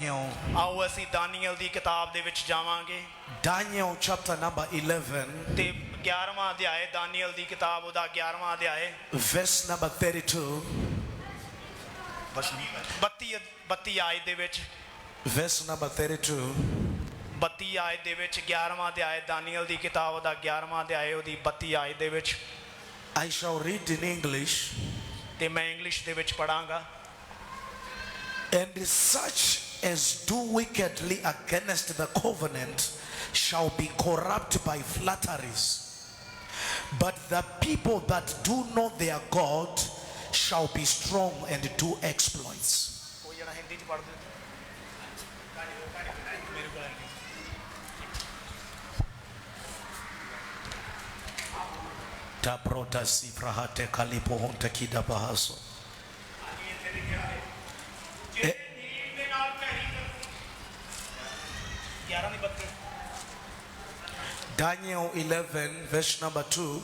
Daniel. आओ असी Daniel दी किताब दे विच जावांगे Daniel chapter number 11, ते 11वां अध्याय दानियल दी किताब ओदा 11वां अध्याय verse number 32. 32 आयत दे विच Verse number 32. 32 आयत दे विच 11वां अध्याय दानियल दी किताब ओदा 11वां अध्याय ओदी 32 आयत दे विच I shall read in English. ते मैं इंग्लिश दे विच पढ़ांगा And such as do wickedly against the covenant shall be corrupt by flatteries. But the people that do know their God shall be strong and do exploits. Tabrota sifrahate kalipo honte kida bahaso. Daniel 11 verse number 2.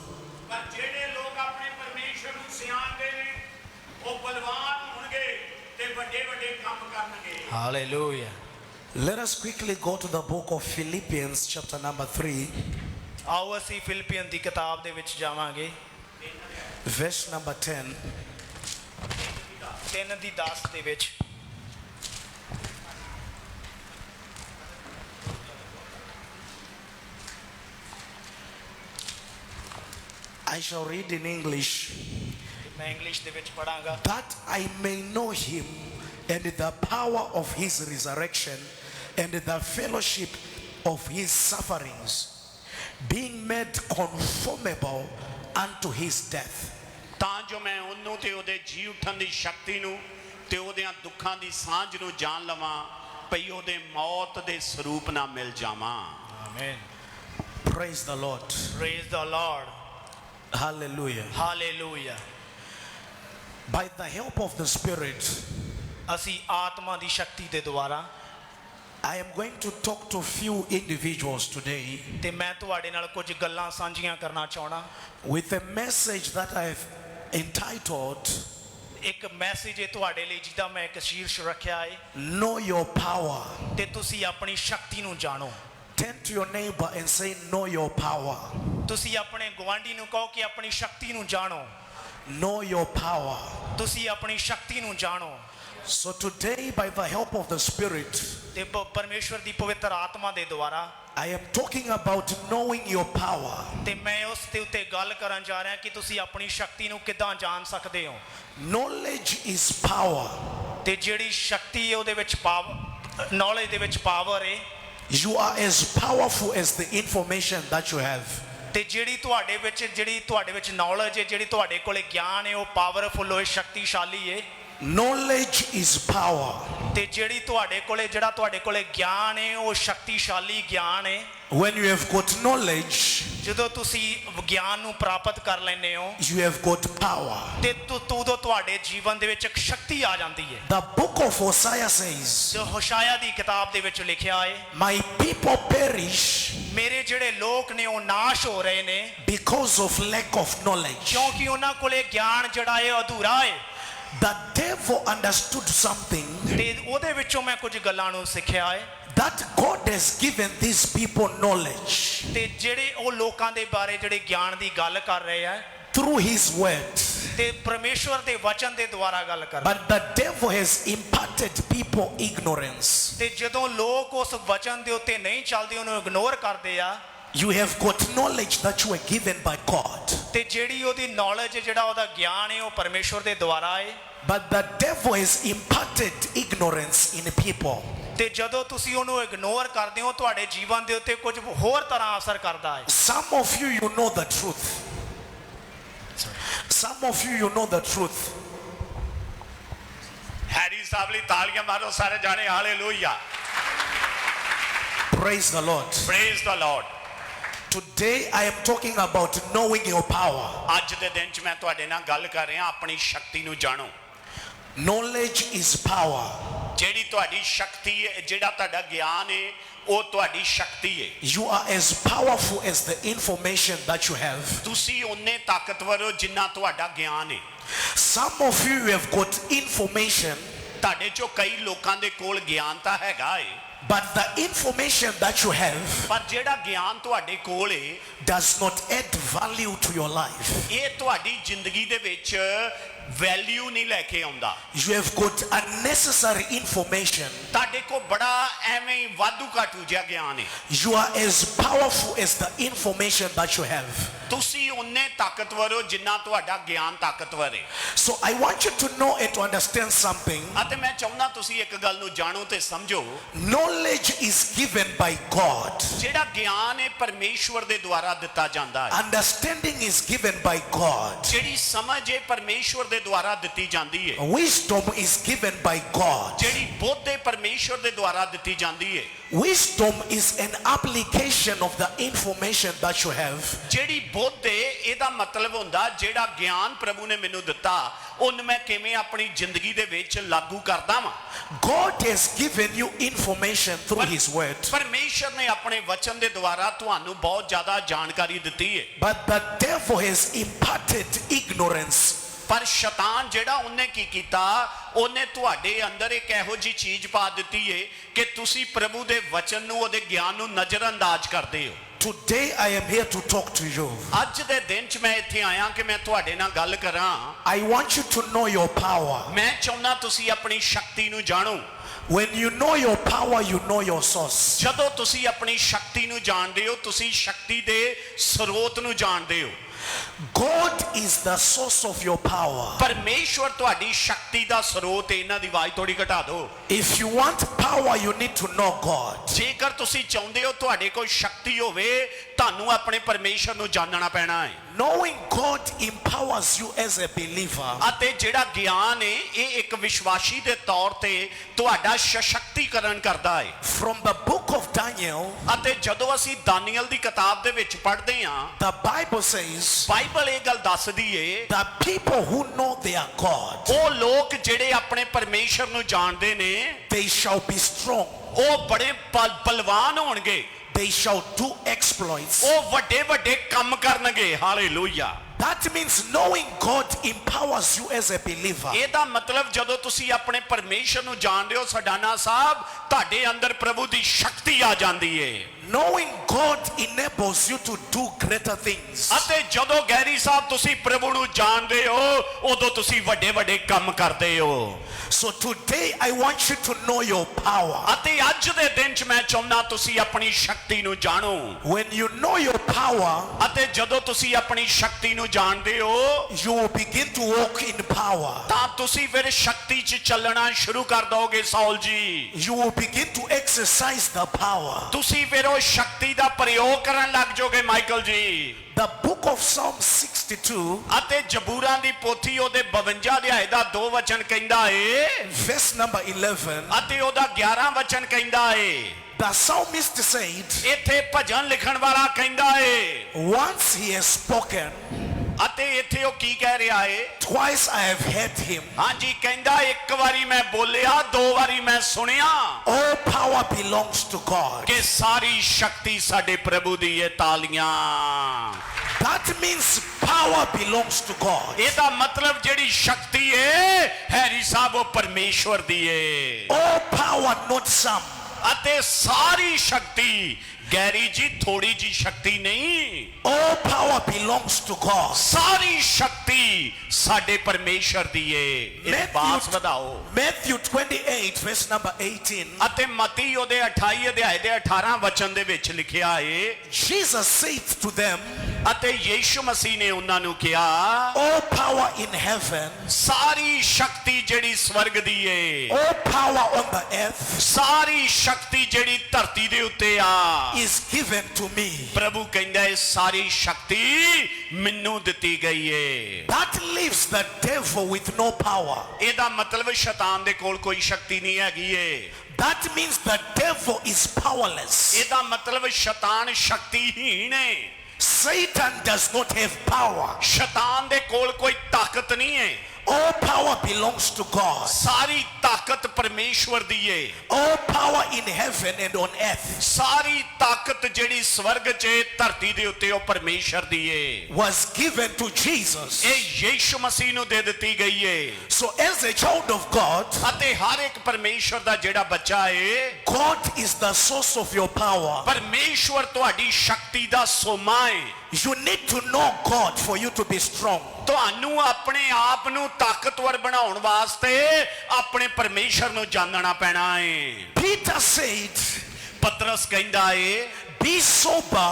Hallelujah. Let us quickly go to the book of Philippians chapter number 3 आओ असी Philippians दी किताब दे विच जावांगे verse number 10. 3 दी 10 दे विच I shall read in English. मैं इंग्लिश दे विच पढ़ांगा That I may know him and the power of his resurrection and the fellowship of his sufferings, being made conformable unto his death. ਤਾਂ ਜੋ ਮੈਂ ਉਹਨੂੰ ਤੇ ਉਹਦੇ ਜੀ ਉਠਣ ਦੀ ਸ਼ਕਤੀ ਨੂੰ ਤੇ ਉਹਦਿਆਂ ਦੁੱਖਾਂ ਦੀ ਸਾਂਝ ਨੂੰ ਜਾਣ ਲਵਾਂ ਭਈ ਉਹਦੇ ਮੌਤ ਦੇ ਸਰੂਪ ਨਾਲ ਮਿਲ ਜਾਵਾਂ Amen. Praise the Lord. Praise the Lord. Hallelujah. Hallelujah. By the help of the Spirit, ਅਸੀਂ ਆਤਮਾ ਦੀ ਸ਼ਕਤੀ ਦੇ ਦੁਆਰਾ I am going to talk to few individuals today ਤੇ ਮੈਂ ਤੁਹਾਡੇ ਨਾਲ ਕੁਝ ਗੱਲਾਂ ਸਾਂਝੀਆਂ ਕਰਨਾ ਚਾਹਣਾ with a message that I have entitled ਇੱਕ ਮੈਸੇਜ ਹੈ ਤੁਹਾਡੇ ਲਈ ਜਿਹਦਾ ਮੈਂ ਇੱਕ ਸ਼ੀਰਸ਼ ਰੱਖਿਆ ਹੈ Know Your Power. ਤੇ ਤੁਸੀਂ ਆਪਣੀ ਸ਼ਕਤੀ ਨੂੰ ਜਾਣੋ Turn to your neighbor and say, Know your power. ਤੁਸੀਂ ਆਪਣੇ ਗਵਾਂਢੀ ਨੂੰ ਕਹੋ ਕਿ ਆਪਣੀ ਸ਼ਕਤੀ ਨੂੰ ਜਾਣੋ Know your power. ਤੁਸੀਂ ਆਪਣੀ ਸ਼ਕਤੀ ਨੂੰ ਜਾਣੋ So today, by the help of the Spirit, ਤੇ ਪਰਮੇਸ਼ਵਰ ਦੀ ਪਵਿੱਤਰ ਆਤਮਾ ਦੇ ਦੁਆਰਾ I am talking about knowing your power. ਤੇ ਮੈਂ ਉਸ ਦੇ ਉੱਤੇ ਗੱਲ ਕਰਨ ਜਾ ਰਿਹਾ ਕਿ ਤੁਸੀਂ ਆਪਣੀ ਸ਼ਕਤੀ ਨੂੰ ਕਿੱਦਾਂ ਜਾਣ ਸਕਦੇ ਹੋ Knowledge is power. ਤੇ ਜਿਹੜੀ ਸ਼ਕਤੀ ਹੈ ਉਹਦੇ ਵਿੱਚ ਨੌਲੇਜ ਦੇ ਵਿੱਚ ਪਾਵਰ ਹੈ You are as powerful as the information that you have. ਤੇ ਜਿਹੜੀ ਤੁਹਾਡੇ ਵਿੱਚ ਨੌਲੇਜ ਹੈ ਜਿਹੜੀ ਤੁਹਾਡੇ ਕੋਲੇ ਗਿਆਨ ਹੈ ਉਹ ਪਾਵਰਫੁਲ ਹੋਏ ਸ਼ਕਤੀਸ਼ਾਲੀ ਹੈ Knowledge is power. ਤੇ ਜਿਹੜਾ ਤੁਹਾਡੇ ਕੋਲੇ ਗਿਆਨ ਹੈ ਉਹ ਸ਼ਕਤੀਸ਼ਾਲੀ ਗਿਆਨ ਹੈ When you have got knowledge, ਜਦੋਂ ਤੁਸੀਂ ਵਿਗਿਆਨ ਨੂੰ ਪ੍ਰਾਪਤ ਕਰ ਲੈਂਦੇ ਹੋ you have got power. ਤੇ ਉਦੋਂ ਤੁਹਾਡੇ ਜੀਵਨ ਦੇ ਵਿੱਚ ਇੱਕ ਸ਼ਕਤੀ ਆ ਜਾਂਦੀ ਹੈ The book of Hosea says, ਜੋ ਹੋਸ਼ਾਇਆ ਦੀ ਕਿਤਾਬ ਦੇ ਵਿੱਚ ਲਿਖਿਆ ਹੈ My people perish ਮੇਰੇ ਜਿਹੜੇ ਲੋਕ ਨੇ ਉਹ ਨਾਸ਼ ਹੋ ਰਹੇ ਨੇ because of lack of knowledge. ਕਿਉਂਕਿ ਉਹਨਾਂ ਕੋਲੇ ਗਿਆਨ ਜਿਹੜਾ ਹੈ ਅਧੂਰਾ ਹੈ The devil understood something ਤੇ ਉਹਦੇ ਵਿੱਚੋਂ ਮੈਂ ਕੁਝ ਗੱਲਾਂ ਨੂੰ ਸਿੱਖਿਆ ਹੈ that God has given these people knowledge ਤੇ ਜਿਹੜੇ ਉਹ ਲੋਕਾਂ ਦੇ ਬਾਰੇ ਜਿਹੜੇ ਗਿਆਨ ਦੀ ਗੱਲ ਕਰ ਰਹੇ ਆ through his word. ਤੇ ਪਰਮੇਸ਼ਵਰ ਦੇ ਵਚਨ ਦੇ ਦੁਆਰਾ ਗੱਲ ਕਰ But the devil has imparted people ignorance. ਤੇ ਜਦੋਂ ਲੋਕ ਉਸ ਵਚਨ ਦੇ ਉੱਤੇ ਨਹੀਂ ਚੱਲਦੇ ਉਹਨੂੰ ਇਗਨੋਰ ਕਰਦੇ ਆ You have got knowledge that you were given by God. ਤੇ ਜਿਹੜੀ ਉਹਦੀ ਨੌਲੇਜ ਜਿਹੜਾ ਉਹਦਾ ਗਿਆਨ ਹੈ ਉਹ ਪਰਮੇਸ਼ਵਰ ਦੇ ਦੁਆਰਾ ਹੈ But the devil has imparted ignorance in people. ਤੇ ਜਦੋਂ ਤੁਸੀਂ ਉਹਨੂੰ ਇਗਨੋਰ ਕਰਦੇ ਹੋ ਤੁਹਾਡੇ ਜੀਵਨ ਦੇ ਉੱਤੇ ਕੁਝ ਹੋਰ ਤਰ੍ਹਾਂ ਅਸਰ ਕਰਦਾ ਹੈ Some of you, you know the truth. Some of you, you know the truth. Harry ਸਾਹਿਬ ਲਈ ਤਾਲੀਆਂ ਮਾਰੋ ਸਾਰੇ ਜਾਣੇ hallelujah Praise the Lord. Praise the Lord Today I am talking about knowing your power. ਅੱਜ ਦੇ ਦਿਨ 'ਚ ਮੈਂ ਤੁਹਾਡੇ ਨਾਲ ਗੱਲ ਕਰ ਰਿਹਾ ਆਪਣੀ ਸ਼ਕਤੀ ਨੂੰ ਜਾਣੋ Knowledge is power. ਜਿਹੜੀ ਤੁਹਾਡੀ ਸ਼ਕਤੀ ਹੈ ਜਿਹੜਾ ਤੁਹਾਡਾ ਗਿਆਨ ਹੈ ਉਹ ਤੁਹਾਡੀ ਸ਼ਕਤੀ ਹੈ You are as powerful as the information that you have. ਤੁਸੀਂ ਉਹਨੇ ਤਾਕਤਵਰ ਹੋ ਜਿੰਨਾ ਤੁਹਾਡਾ ਗਿਆਨ ਹੈ Some of you have got information ਤੁਹਾਡੇ ਚੋਂ ਕਈ ਲੋਕਾਂ ਦੇ ਕੋਲ ਗਿਆਨ ਤਾਂ ਹੈਗਾ ਏ, but the information that you have ਪਰ ਜਿਹੜਾ ਗਿਆਨ ਤੁਹਾਡੇ ਕੋਲ ਏ does not add value to your life. ਇਹ ਤੁਹਾਡੀ ਜ਼ਿੰਦਗੀ ਦੇ ਵਿੱਚ ਵੈਲਿਊ ਨਹੀਂ ਲੈ ਕੇ ਆਉਂਦਾ। You have got unnecessary information. ਤੁਹਾਡੇ ਕੋਲ ਬੜਾ ਐਵੇਂ ਹੀ ਵਾਧੂ ਘਾਟੂ ਜਿਹਾ ਗਿਆਨ ਹੈ। You are as powerful as the information that you have. ਤੁਸੀਂ ਉਨੇ ਤਾਕਤਵਰ ਹੋ ਜਿੰਨਾ ਤੁਹਾਡਾ ਗਿਆਨ ਤਾਕਤਵਰ ਹੈ। So I want you to know and to understand something. ਅਤੇ ਮੈਂ ਚਾਹੁੰਦਾ ਤੁਸੀਂ ਇੱਕ ਗੱਲ ਨੂੰ ਜਾਣੋ ਤੇ ਸਮਝੋ। Knowledge is given by God. ਜਿਹੜਾ ਗਿਆਨ ਹੈ ਪਰਮੇਸ਼ਵਰ ਦੇ ਦੁਆਰਾ ਦਿੱਤਾ ਜਾਂਦਾ ਹੈ। Understanding is given by God. ਜਿਹੜੀ ਸਮਝ ਹੈ ਪਰਮੇਸ਼ਵਰ ਦੇ ਦੁਆਰਾ ਦਿੱਤੀ ਜਾਂਦੀ ਹੈ। Wisdom is given by God. ਜਿਹੜੀ ਬੁੱਧ ਹੈ ਪਰਮੇਸ਼ਵਰ ਦੇ ਦੁਆਰਾ ਦਿੱਤੀ ਜਾਂਦੀ ਹੈ। Wisdom is an application of the information that you have. ਜਿਹੜੀ ਬੁੱਧ ਹੈ ਇਹਦਾ ਮਤਲਬ ਹੁੰਦਾ ਜਿਹੜਾ ਗਿਆਨ ਪ੍ਰਭੂ ਨੇ ਮੈਨੂੰ ਦਿੱਤਾ ਉਹਨੂੰ ਮੈਂ ਕਿਵੇਂ ਆਪਣੀ ਜ਼ਿੰਦਗੀ ਦੇ ਵਿੱਚ ਲਾਗੂ ਕਰਦਾ ਵਾਂ। God has given you information through his word. ਪਰਮੇਸ਼ਰ ਨੇ ਆਪਣੇ ਵਚਨ ਦੇ ਦੁਆਰਾ ਤੁਹਾਨੂੰ ਬਹੁਤ ਜ਼ਿਆਦਾ ਜਾਣਕਾਰੀ ਦਿੱਤੀ ਹੈ। But the devil has imparted ignorance. ਪਰ ਸ਼ੈਤਾਨ ਜਿਹੜਾ ਉਹਨੇ ਕੀ ਕੀਤਾ ਉਹਨੇ ਤੁਹਾਡੇ ਅੰਦਰ ਇੱਕ ਇਹੋ ਜਿਹੀ ਚੀਜ਼ ਪਾ ਦਿੱਤੀ ਏ ਕਿ ਤੁਸੀਂ ਪ੍ਰਭੂ ਦੇ ਵਚਨ ਨੂੰ ਉਹਦੇ ਗਿਆਨ ਨੂੰ ਨਜ਼ਰਅੰਦਾਜ਼ ਕਰਦੇ ਹੋ। Today I am here to talk to you. ਅੱਜ ਦੇ ਦਿਨ 'ਚ ਮੈਂ ਇੱਥੇ ਆਇਆ ਕਿ ਮੈਂ ਤੁਹਾਡੇ ਨਾਲ ਗੱਲ ਕਰਾਂ। I want you to know your power. ਮੈਂ ਚਾਹੁੰਦਾ ਤੁਸੀਂ ਆਪਣੀ ਸ਼ਕਤੀ ਨੂੰ ਜਾਣੋ। When you know your power, you know your source. ਜਦੋਂ ਤੁਸੀਂ ਆਪਣੀ ਸ਼ਕਤੀ ਨੂੰ ਜਾਣਦੇ ਹੋ ਤੁਸੀਂ ਸ਼ਕਤੀ ਦੇ ਸਰੋਤ ਨੂੰ ਜਾਣਦੇ ਹੋ। God is the source of your power. ਪਰਮੇਸ਼ਵਰ ਤੁਹਾਡੀ ਸ਼ਕਤੀ ਦਾ ਸਰੋਤ ਹੈ। ਇਹਨਾਂ ਦੀ ਆਵਾਜ਼ ਥੋੜੀ ਘਟਾ ਦਿਓ। If you want power, you need to know God. ਜੇਕਰ ਤੁਸੀਂ ਚਾਹੁੰਦੇ ਹੋ ਤੁਹਾਡੇ ਕੋਲ ਸ਼ਕਤੀ ਹੋਵੇ ਤੁਹਾਨੂੰ ਆਪਣੇ ਪਰਮੇਸ਼ਰ ਨੂੰ ਜਾਣਨਾ ਪੈਣਾ ਹੈ। Knowing God empowers you as a believer. ਅਤੇ ਜਿਹੜਾ ਗਿਆਨ ਹੈ ਇਹ ਇੱਕ ਵਿਸ਼ਵਾਸੀ ਦੇ ਤੌਰ ਤੇ ਤੁਹਾਡਾ ਸਸ਼ਕਤੀਕਰਨ ਕਰਦਾ ਹੈ। From the book of Daniel, ਅਤੇ ਜਦੋਂ ਅਸੀਂ ਦਾਨੀਏਲ ਦੀ ਕਿਤਾਬ ਦੇ ਵਿੱਚ ਪੜ੍ਹਦੇ ਹਾਂ the Bible says, ਬਾਈਬਲ ਇਹ ਗੱਲ ਦੱਸਦੀ ਏ the people who know their God, ਉਹ ਲੋਕ ਜਿਹੜੇ ਆਪਣੇ ਪਰਮੇਸ਼ਰ ਨੂੰ ਜਾਣਦੇ ਨੇ they shall be strong. ਉਹ ਬੜੇ ਬਲਵਾਨ ਹੋਣਗੇ। They shall do exploits. ਉਹ ਵੱਡੇ ਵੱਡੇ ਕੰਮ ਕਰਨਗੇ। Hallelujah. That means knowing God empowers you as a believer. ਇਹਦਾ ਮਤਲਬ ਜਦੋਂ ਤੁਸੀਂ ਆਪਣੇ ਪਰਮੇਸ਼ਰ ਨੂੰ ਜਾਣਦੇ ਹੋ ਸਡਾਨਾ ਸਾਹਿਬ ਤੁਹਾਡੇ ਅੰਦਰ ਪ੍ਰਭੂ ਦੀ ਸ਼ਕਤੀ ਆ ਜਾਂਦੀ ਏ। Knowing God enables you to do greater things. ਅਤੇ ਜਦੋਂ ਗੈਰੀ ਸਾਹਿਬ ਤੁਸੀਂ ਪ੍ਰਭੂ ਨੂੰ ਜਾਣਦੇ ਹੋ ਉਦੋਂ ਤੁਸੀਂ ਵੱਡੇ ਵੱਡੇ ਕੰਮ ਕਰਦੇ ਹੋ। So today I want you to know your power. ਅਤੇ ਅੱਜ ਦੇ ਦਿਨ 'ਚ ਮੈਂ ਚਾਹੁੰਦਾ ਤੁਸੀਂ ਆਪਣੀ ਸ਼ਕਤੀ ਨੂੰ ਜਾਣੋ। When you know your power, ਅਤੇ ਜਦੋਂ ਤੁਸੀਂ ਆਪਣੀ ਸ਼ਕਤੀ ਨੂੰ ਜਾਣਦੇ ਹੋ you will begin to walk in power. ਤਾਂ ਤੁਸੀਂ ਫਿਰ ਸ਼ਕਤੀ 'ਚ ਚੱਲਣਾ ਸ਼ੁਰੂ ਕਰ ਦੋਗੇ ਸੌਲ ਜੀ। You will begin to exercise the power. ਤੁਸੀਂ ਫਿਰ ਉਹ ਸ਼ਕਤੀ ਦਾ ਪ੍ਰਯੋਗ ਕਰਨ ਲੱਗ ਜਾਓਗੇ ਮਾਈਕਲ ਜੀ। The book of Psalm 62, ਅਤੇ ਜ਼ਬੂਰਾਂ ਦੀ ਪੋਥੀ ਉਹਦੇ 52 ਅਧਿਆਏ ਦਾ 2 ਵਚਨ ਕਹਿੰਦਾ ਏ verse number 11, ਅਤੇ ਉਹਦਾ 11 ਵਚਨ ਕਹਿੰਦਾ ਏ the psalmist said, ਇੱਥੇ ਭਜਨ ਲਿਖਣ ਵਾਲਾ ਕਹਿੰਦਾ ਏ once he has spoken, ਅਤੇ ਇੱਥੇ ਉਹ ਕੀ ਕਹਿ ਰਿਹਾ ਏ twice I have heard him. ਹਾਂਜੀ ਕਹਿੰਦਾ ਇੱਕ ਵਾਰੀ ਮੈਂ ਬੋਲਿਆ 2 ਵਾਰੀ ਮੈਂ ਸੁਣਿਆ All power belongs to God. ਕਿ ਸਾਰੀ ਸ਼ਕਤੀ ਸਾਡੇ ਪ੍ਰਭੂ ਦੀ ਏ। ਤਾਲੀਆਂ। That means power belongs to God. ਇਹਦਾ ਮਤਲਬ ਜਿਹੜੀ ਸ਼ਕਤੀ ਏ ਹੈਰੀ ਸਾਹਿਬ ਉਹ ਪਰਮੇਸ਼ਵਰ ਦੀ ਏ। All power, not some. ਅਤੇ ਸਾਰੀ ਸ਼ਕਤੀ ਗੈਰੀ ਜੀ ਥੋੜੀ ਜੀ ਸ਼ਕਤੀ ਨਹੀਂ All power belongs to God. ਸਾਰੀ ਸ਼ਕਤੀ ਸਾਡੇ ਪਰਮੇਸ਼ਰ ਦੀ ਏ। ਇਹ ਬਾਤ ਵਧਾਓ। Matthew 28, verse number 18. ਅਤੇ ਮਤੀ ਉਹਦੇ 28 ਅਧਿਆਏ ਦੇ 18 ਵਚਨ ਦੇ ਵਿੱਚ ਲਿਖਿਆ ਏ Jesus said to them, ਅਤੇ ਯੀਸ਼ੂ ਮਸੀਹ ਨੇ ਉਹਨਾਂ ਨੂੰ ਕਿਹਾ all power in heaven, ਸਾਰੀ ਸ਼ਕਤੀ ਜਿਹੜੀ ਸਵਰਗ ਦੀ ਏ all power on the earth ਸਾਰੀ ਸ਼ਕਤੀ ਜਿਹੜੀ ਧਰਤੀ ਦੇ ਉੱਤੇ ਆ is given to me. ਪ੍ਰਭੂ ਕਹਿੰਦਾ ਇਹ ਸਾਰੀ ਸ਼ਕਤੀ ਮੈਨੂੰ ਦਿੱਤੀ ਗਈ ਏ। That leaves the devil with no power. ਇਹਦਾ ਮਤਲਬ ਸ਼ੈਤਾਨ ਦੇ ਕੋਲ ਕੋਈ ਸ਼ਕਤੀ ਨਹੀਂ ਹੈਗੀ ਏ। That means the devil is powerless. ਇਹਦਾ ਮਤਲਬ ਸ਼ੈਤਾਨ ਸ਼ਕਤੀਹੀਣ ਏ। Satan does not have power. ਸ਼ੈਤਾਨ ਦੇ ਕੋਲ ਕੋਈ ਤਾਕਤ ਨਹੀਂ ਹੈ। All power belongs to God. ਸਾਰੀ ਤਾਕਤ ਪਰਮੇਸ਼ਵਰ ਦੀ ਏ। All power in heaven and on earth ਸਾਰੀ ਤਾਕਤ ਜਿਹੜੀ ਸਵਰਗ 'ਚ ਏ, ਧਰਤੀ ਦੇ ਉੱਤੇ ਉਹ ਪਰਮੇਸ਼ਰ ਦੀ ਏ। was given to Jesus. ਇਹ ਯੀਸ਼ੂ ਮਸੀਹ ਨੂੰ ਦੇ ਦਿੱਤੀ ਗਈ ਏ। So as a child of God, ਅਤੇ ਹਰ ਇੱਕ ਪਰਮੇਸ਼ਵਰ ਦਾ ਜਿਹੜਾ ਬੱਚਾ ਏ, God is the source of your power. ਪਰਮੇਸ਼ਵਰ ਤੁਹਾਡੀ ਸ਼ਕਤੀ ਦਾ ਸੋਮਾ ਏ। You need to know God for you to be strong. ਤੁਹਾਨੂੰ ਆਪਣੇ ਆਪ ਨੂੰ ਤਾਕਤਵਰ ਬਣਾਉਣ ਵਾਸਤੇ ਆਪਣੇ ਪਰਮੇਸ਼ਰ ਨੂੰ ਜਾਣਨਾ ਪੈਣਾ ਏ। Peter said, ਪਤਰਸ ਕਹਿੰਦਾ ਏ, be sober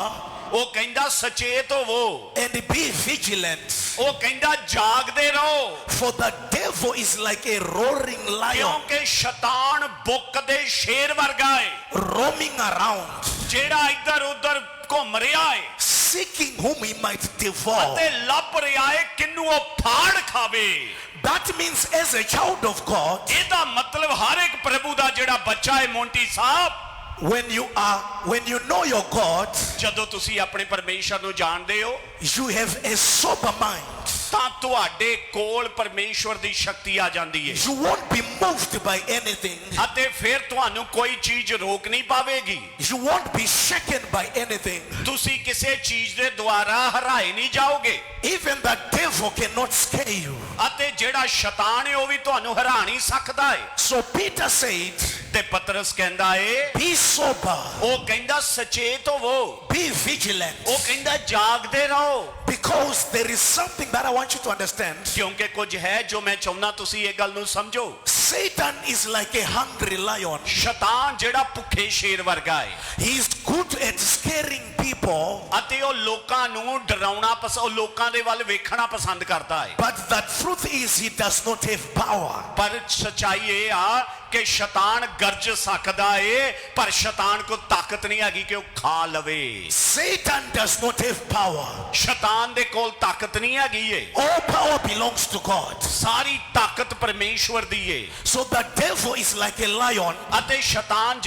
ਉਹ ਕਹਿੰਦਾ ਸਚੇਤ ਹੋਵੋ, and be vigilant. ਉਹ ਕਹਿੰਦਾ ਜਾਗਦੇ ਰਹੋ, For the devil is like a roaring lion ਕਿਉਂਕਿ ਸ਼ੈਤਾਨ ਬੁੱਕ ਦੇ ਸ਼ੇਰ ਵਰਗਾ ਏ, roaming around, ਜਿਹੜਾ ਇੱਧਰ ਉੱਧਰ ਘੁੰਮ ਰਿਹਾ ਏ seeking whom he might devour. ਅਤੇ ਲੱਭ ਰਿਹਾ ਏ ਕਿਹਨੂੰ ਉਹ ਫਾੜ ਖਾਵੇ। That means as a child of God, ਇਹਦਾ ਮਤਲਬ ਹਰ ਇੱਕ ਪ੍ਰਭੂ ਦਾ ਜਿਹੜਾ ਬੱਚਾ ਹੈ Monte Sahib, when you know your God, ਜਦੋਂ ਤੁਸੀਂ ਆਪਣੇ ਪਰਮੇਸ਼ਰ ਨੂੰ ਜਾਣਦੇ ਹੋ you have a sober mind. ਤਾਂ ਤੁਹਾਡੇ ਕੋਲ ਪਰਮੇਸ਼ਵਰ ਦੀ ਸ਼ਕਤੀ ਆ ਜਾਂਦੀ ਹੈ You won't be moved by anything. ਅਤੇ ਫਿਰ ਤੁਹਾਨੂੰ ਕੋਈ ਚੀਜ਼ ਰੋਕ ਨਹੀਂ ਪਾਵੇਗੀ। You won't be shaken by anything. ਤੁਸੀਂ ਕਿਸੇ ਚੀਜ਼ ਦੇ ਦੁਆਰਾ ਹਰਾਏ ਨਹੀਂ ਜਾਓਗੇ Even the devil cannot scare you. ਅਤੇ ਜਿਹੜਾ ਸ਼ੈਤਾਨ ਹੈ ਉਹ ਵੀ ਤੁਹਾਨੂੰ ਹਰਾ ਨਹੀਂ ਸਕਦਾ ਹੈ। So Peter said, ਤੇ ਪਤਰਸ ਕਹਿੰਦਾ ਏ, be sober, ਉਹ ਕਹਿੰਦਾ ਸਚੇਤ ਹੋਵੋ, be vigilant. ਉਹ ਕਹਿੰਦਾ ਜਾਗਦੇ ਰਹੋ, Because there is something that I want you to understand. ਕਿਉਂਕਿ ਕੁਝ ਹੈ ਜੋ ਮੈਂ ਚਾਹੁੰਦਾ ਤੁਸੀਂ ਇਹ ਗੱਲ ਨੂੰ ਸਮਝੋ। Satan is like a hungry lion. ਸ਼ੈਤਾਨ ਜਿਹੜਾ ਭੁੱਖੇ ਸ਼ੇਰ ਵਰਗਾ ਹੈ He is good at scaring people, ਅਤੇ ਉਹ ਲੋਕਾਂ ਨੂੰ ਡਰਾਉਣਾ ਉਹ ਲੋਕਾਂ ਦੇ ਵੱਲ ਵੇਖਣਾ ਪਸੰਦ ਕਰਦਾ ਹੈ। but the truth is he does not have power. ਪਰ ਸੱਚਾਈ ਇਹ ਆ ਕਿ ਸ਼ੈਤਾਨ ਗਰਜ ਸਕਦਾ ਏ, ਪਰ ਸ਼ੈਤਾਨ ਕੋ ਤਾਕਤ ਨਹੀਂ ਹੈਗੀ ਕਿ ਉਹ ਖਾ ਲਵੇ। Satan does not have power. ਸ਼ੈਤਾਨ ਦੇ ਕੋਲ ਤਾਕਤ ਨਹੀਂ ਹੈਗੀ ਏ। All power belongs to God. ਸਾਰੀ ਤਾਕਤ ਪਰਮੇਸ਼ਵਰ ਦੀ ਏ। So the devil is like a lion. ਅਤੇ ਸ਼ੈਤਾਨ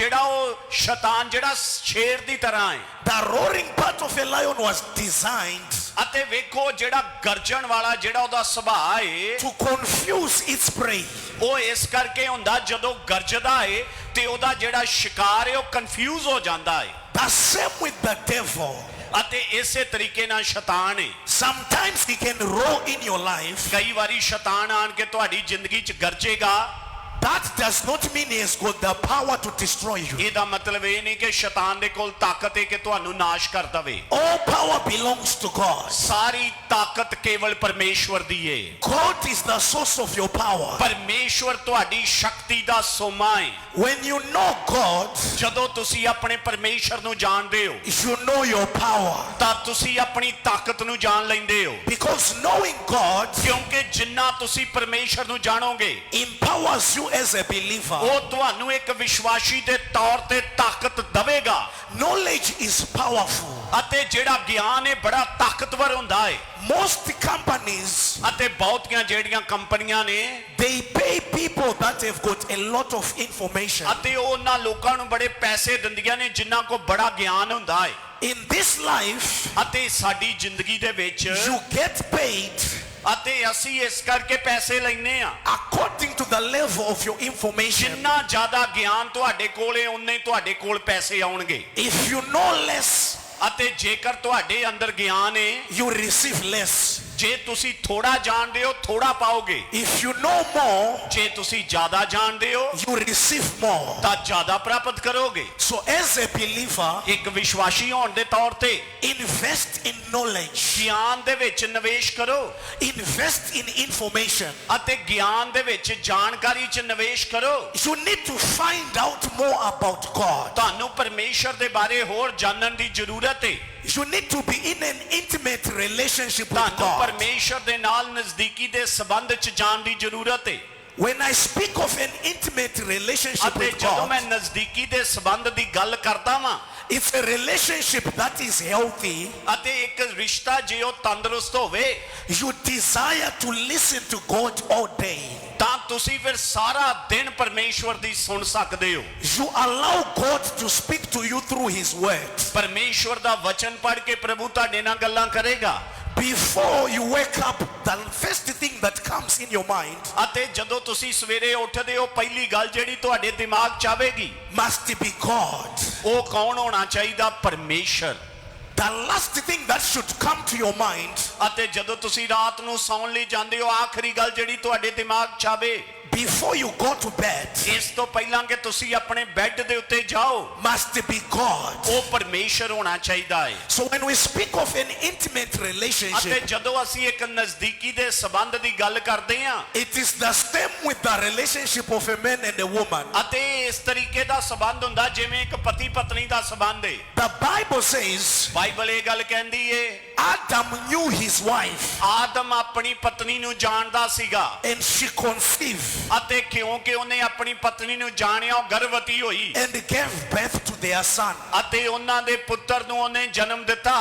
ਜਿਹੜਾ ਸ਼ੇਰ ਦੀ ਤਰ੍ਹਾਂ ਹੈ। The roaring part of a lion was designed ਅਤੇ ਵੇਖੋ ਜਿਹੜਾ ਗਰਜਣ ਵਾਲਾ ਜਿਹੜਾ ਉਹਦਾ ਸੁਭਾਅ ਏ, to confuse its prey. ਉਹ ਇਸ ਕਰਕੇ ਹੁੰਦਾ ਜਦੋਂ ਗਰਜਦਾ ਏ ਤੇ ਉਹਦਾ ਜਿਹੜਾ ਸ਼ਿਕਾਰ ਏ ਉਹ ਕਨਫਿਊਜ਼ ਹੋ ਜਾਂਦਾ ਏ। The same with the devil. ਅਤੇ ਇਸੇ ਤਰੀਕੇ ਨਾਲ ਸ਼ੈਤਾਨ ਏ। Sometimes he can roar in your life. ਕਈ ਵਾਰੀ ਸ਼ੈਤਾਨ ਆਣ ਕੇ ਤੁਹਾਡੀ ਜ਼ਿੰਦਗੀ 'ਚ ਗਰਜੇਗਾ। That does not mean he has got the power to destroy you. ਇਹਦਾ ਮਤਲਬ ਇਹ ਨਹੀਂ ਕਿ ਸ਼ੈਤਾਨ ਦੇ ਕੋਲ ਤਾਕਤ ਹੈ ਕਿ ਤੁਹਾਨੂੰ ਨਾਸ਼ ਕਰ ਦਵੇ। All power belongs to God. ਸਾਰੀ ਤਾਕਤ ਕੇਵਲ ਪਰਮੇਸ਼ਵਰ ਦੀ ਏ। God is the source of your power. ਪਰਮੇਸ਼ਵਰ ਤੁਹਾਡੀ ਸ਼ਕਤੀ ਦਾ ਸੋਮਾ ਹੈ। When you know God, ਜਦੋਂ ਤੁਸੀਂ ਆਪਣੇ ਪਰਮੇਸ਼ਰ ਨੂੰ ਜਾਣਦੇ ਹੋ you know your power. ਤਾਂ ਤੁਸੀਂ ਆਪਣੀ ਤਾਕਤ ਨੂੰ ਜਾਣ ਲੈਂਦੇ ਹੋ। Because knowing God ਕਿਉਂਕਿ ਜਿੰਨਾ ਤੁਸੀਂ ਪਰਮੇਸ਼ਰ ਨੂੰ ਜਾਣੋਗੇ empowers you as a believer. ਉਹ ਤੁਹਾਨੂੰ ਇੱਕ ਵਿਸ਼ਵਾਸੀ ਦੇ ਤੌਰ ਤੇ ਤਾਕਤ ਦੇਵੇਗਾ। Knowledge is powerful. ਅਤੇ ਜਿਹੜਾ ਗਿਆਨ ਹੈ ਬੜਾ ਤਾਕਤਵਰ ਹੁੰਦਾ ਹੈ। Most companies, ਅਤੇ ਬਹੁਤੀਆਂ ਜਿਹੜੀਆਂ ਕੰਪਨੀਆਂ ਨੇ they pay people that have got a lot of information. ਅਤੇ ਉਹ ਉਹਨਾਂ ਲੋਕਾਂ ਨੂੰ ਬੜੇ ਪੈਸੇ ਦਿੰਦੀਆਂ ਨੇ ਜਿਨ੍ਹਾਂ ਕੋਲ ਬੜਾ ਗਿਆਨ ਹੁੰਦਾ ਹੈ। In this life, ਅਤੇ ਸਾਡੀ ਜ਼ਿੰਦਗੀ ਦੇ ਵਿੱਚ you get paid ਅਤੇ ਅਸੀਂ ਇਸ ਕਰਕੇ ਪੈਸੇ ਲੈਨੇ ਆ according to the level of your information. ਜਿੰਨਾ ਜ਼ਿਆਦਾ ਗਿਆਨ ਤੁਹਾਡੇ ਕੋਲ ਹੈ ਉਨੇ ਤੁਹਾਡੇ ਕੋਲ ਪੈਸੇ ਆਉਣਗੇ। If you know less, ਅਤੇ ਜੇਕਰ ਤੁਹਾਡੇ ਅੰਦਰ ਗਿਆਨ ਹੈ you receive less. ਜੇ ਤੁਸੀਂ ਥੋੜਾ ਜਾਣਦੇ ਹੋ ਥੋੜਾ ਪਾਓਗੇ। If you know more, ਜੇ ਤੁਸੀਂ ਜ਼ਿਆਦਾ ਜਾਣਦੇ ਹੋ you receive more. ਤਾਂ ਜ਼ਿਆਦਾ ਪ੍ਰਾਪਤ ਕਰੋਗੇ। So as a believer, ਇੱਕ ਵਿਸ਼ਵਾਸੀ ਹੋਣ ਦੇ ਤੌਰ ਤੇ invest in knowledge, ਗਿਆਨ ਦੇ ਵਿੱਚ ਨਿਵੇਸ਼ ਕਰੋ invest in information. ਅਤੇ ਗਿਆਨ ਦੇ ਵਿੱਚ ਜਾਣਕਾਰੀ 'ਚ ਨਿਵੇਸ਼ ਕਰੋ। You need to find out more about God. ਤੁਹਾਨੂੰ ਪਰਮੇਸ਼ਰ ਦੇ ਬਾਰੇ ਹੋਰ ਜਾਣਨ ਦੀ ਜ਼ਰੂਰਤ ਹੈ। You need to be in an intimate relationship with ਤੁਹਾਨੂੰ God. ਪਰਮੇਸ਼ਰ ਦੇ ਨਾਲ ਨਜ਼ਦੀਕੀ ਦੇ ਸੰਬੰਧ 'ਚ ਜਾਣ ਦੀ ਜ਼ਰੂਰਤ ਹੈ। When I speak of an intimate relationship ਅਤੇ with ਜਦੋਂ ਮੈਂ God, ਨਜ਼ਦੀਕੀ ਦੇ ਸੰਬੰਧ ਦੀ ਗੱਲ ਕਰਦਾ ਵਾਂ it's a relationship that is healthy. ਅਤੇ ਇੱਕ ਰਿਸ਼ਤਾ ਜੇ ਉਹ ਤੰਦਰੁਸਤ ਹੋਵੇ You desire to listen to God all day. ਤਾਂ ਤੁਸੀਂ ਫਿਰ ਸਾਰਾ ਦਿਨ ਪਰਮੇਸ਼ਵਰ ਦੀ ਸੁਣ ਸਕਦੇ ਹੋ। You allow God to speak to you through His word. ਪਰਮੇਸ਼ਵਰ ਦਾ ਵਚਨ ਪੜ੍ਹ ਕੇ ਪ੍ਰਭੂ ਤੁਹਾਡੇ ਨਾਲ ਗੱਲਾਂ ਕਰੇਗਾ। Before you wake up, the first thing that comes in your mind ਅਤੇ ਜਦੋਂ ਤੁਸੀਂ ਸਵੇਰੇ ਉੱਠਦੇ ਹੋ ਪਹਿਲੀ ਗੱਲ ਜਿਹੜੀ ਤੁਹਾਡੇ ਦਿਮਾਗ 'ਚ ਆਵੇਗੀ must be God. ਉਹ ਕੌਣ ਹੋਣਾ ਚਾਹੀਦਾ? ਪਰਮੇਸ਼ਰ। The last thing that should come to your mind ਅਤੇ ਜਦੋਂ ਤੁਸੀਂ ਰਾਤ ਨੂੰ ਸੌਣ ਲਈ ਜਾਂਦੇ ਹੋ ਆਖਰੀ ਗੱਲ ਜਿਹੜੀ ਤੁਹਾਡੇ ਦਿਮਾਗ 'ਚ ਆਵੇ before you go to bed ਇਸ ਤੋਂ ਪਹਿਲਾਂ ਕਿ ਤੁਸੀਂ ਆਪਣੇ ਬੈੱਡ ਦੇ ਉੱਤੇ ਜਾਓ must be God. ਉਹ ਪਰਮੇਸ਼ਰ ਹੋਣਾ ਚਾਹੀਦਾ ਹੈ। So when we speak of an intimate ਅਤੇ relationship, ਜਦੋਂ ਅਸੀਂ ਇੱਕ ਨਜ਼ਦੀਕੀ ਦੇ ਸੰਬੰਧ ਦੀ ਗੱਲ ਕਰਦੇ ਹਾਂ it is the same with the relationship of a man and a woman. ਅਤੇ ਇਸ ਤਰੀਕੇ ਦਾ ਸੰਬੰਧ ਹੁੰਦਾ ਜਿਵੇਂ ਇੱਕ ਪਤੀ ਪਤਨੀ ਦਾ ਸੰਬੰਧ ਹੈ। The Bible says ਬਾਈਬਲ ਇਹ ਗੱਲ ਕਹਿੰਦੀ ਏ Adam knew his wife ਆਦਮ ਆਪਣੀ ਪਤਨੀ ਨੂੰ ਜਾਣਦਾ ਸੀਗਾ and she conceived ਅਤੇ ਕਿਉਂਕਿ ਉਹਨੇ ਆਪਣੀ ਪਤਨੀ ਨੂੰ ਜਾਣਿਆ ਉਹ ਗਰਭਵਤੀ ਹੋਈ and gave birth to their son. ਅਤੇ ਉਹਨਾਂ ਦੇ ਪੁੱਤਰ ਨੂੰ ਉਹਨੇ ਜਨਮ ਦਿੱਤਾ।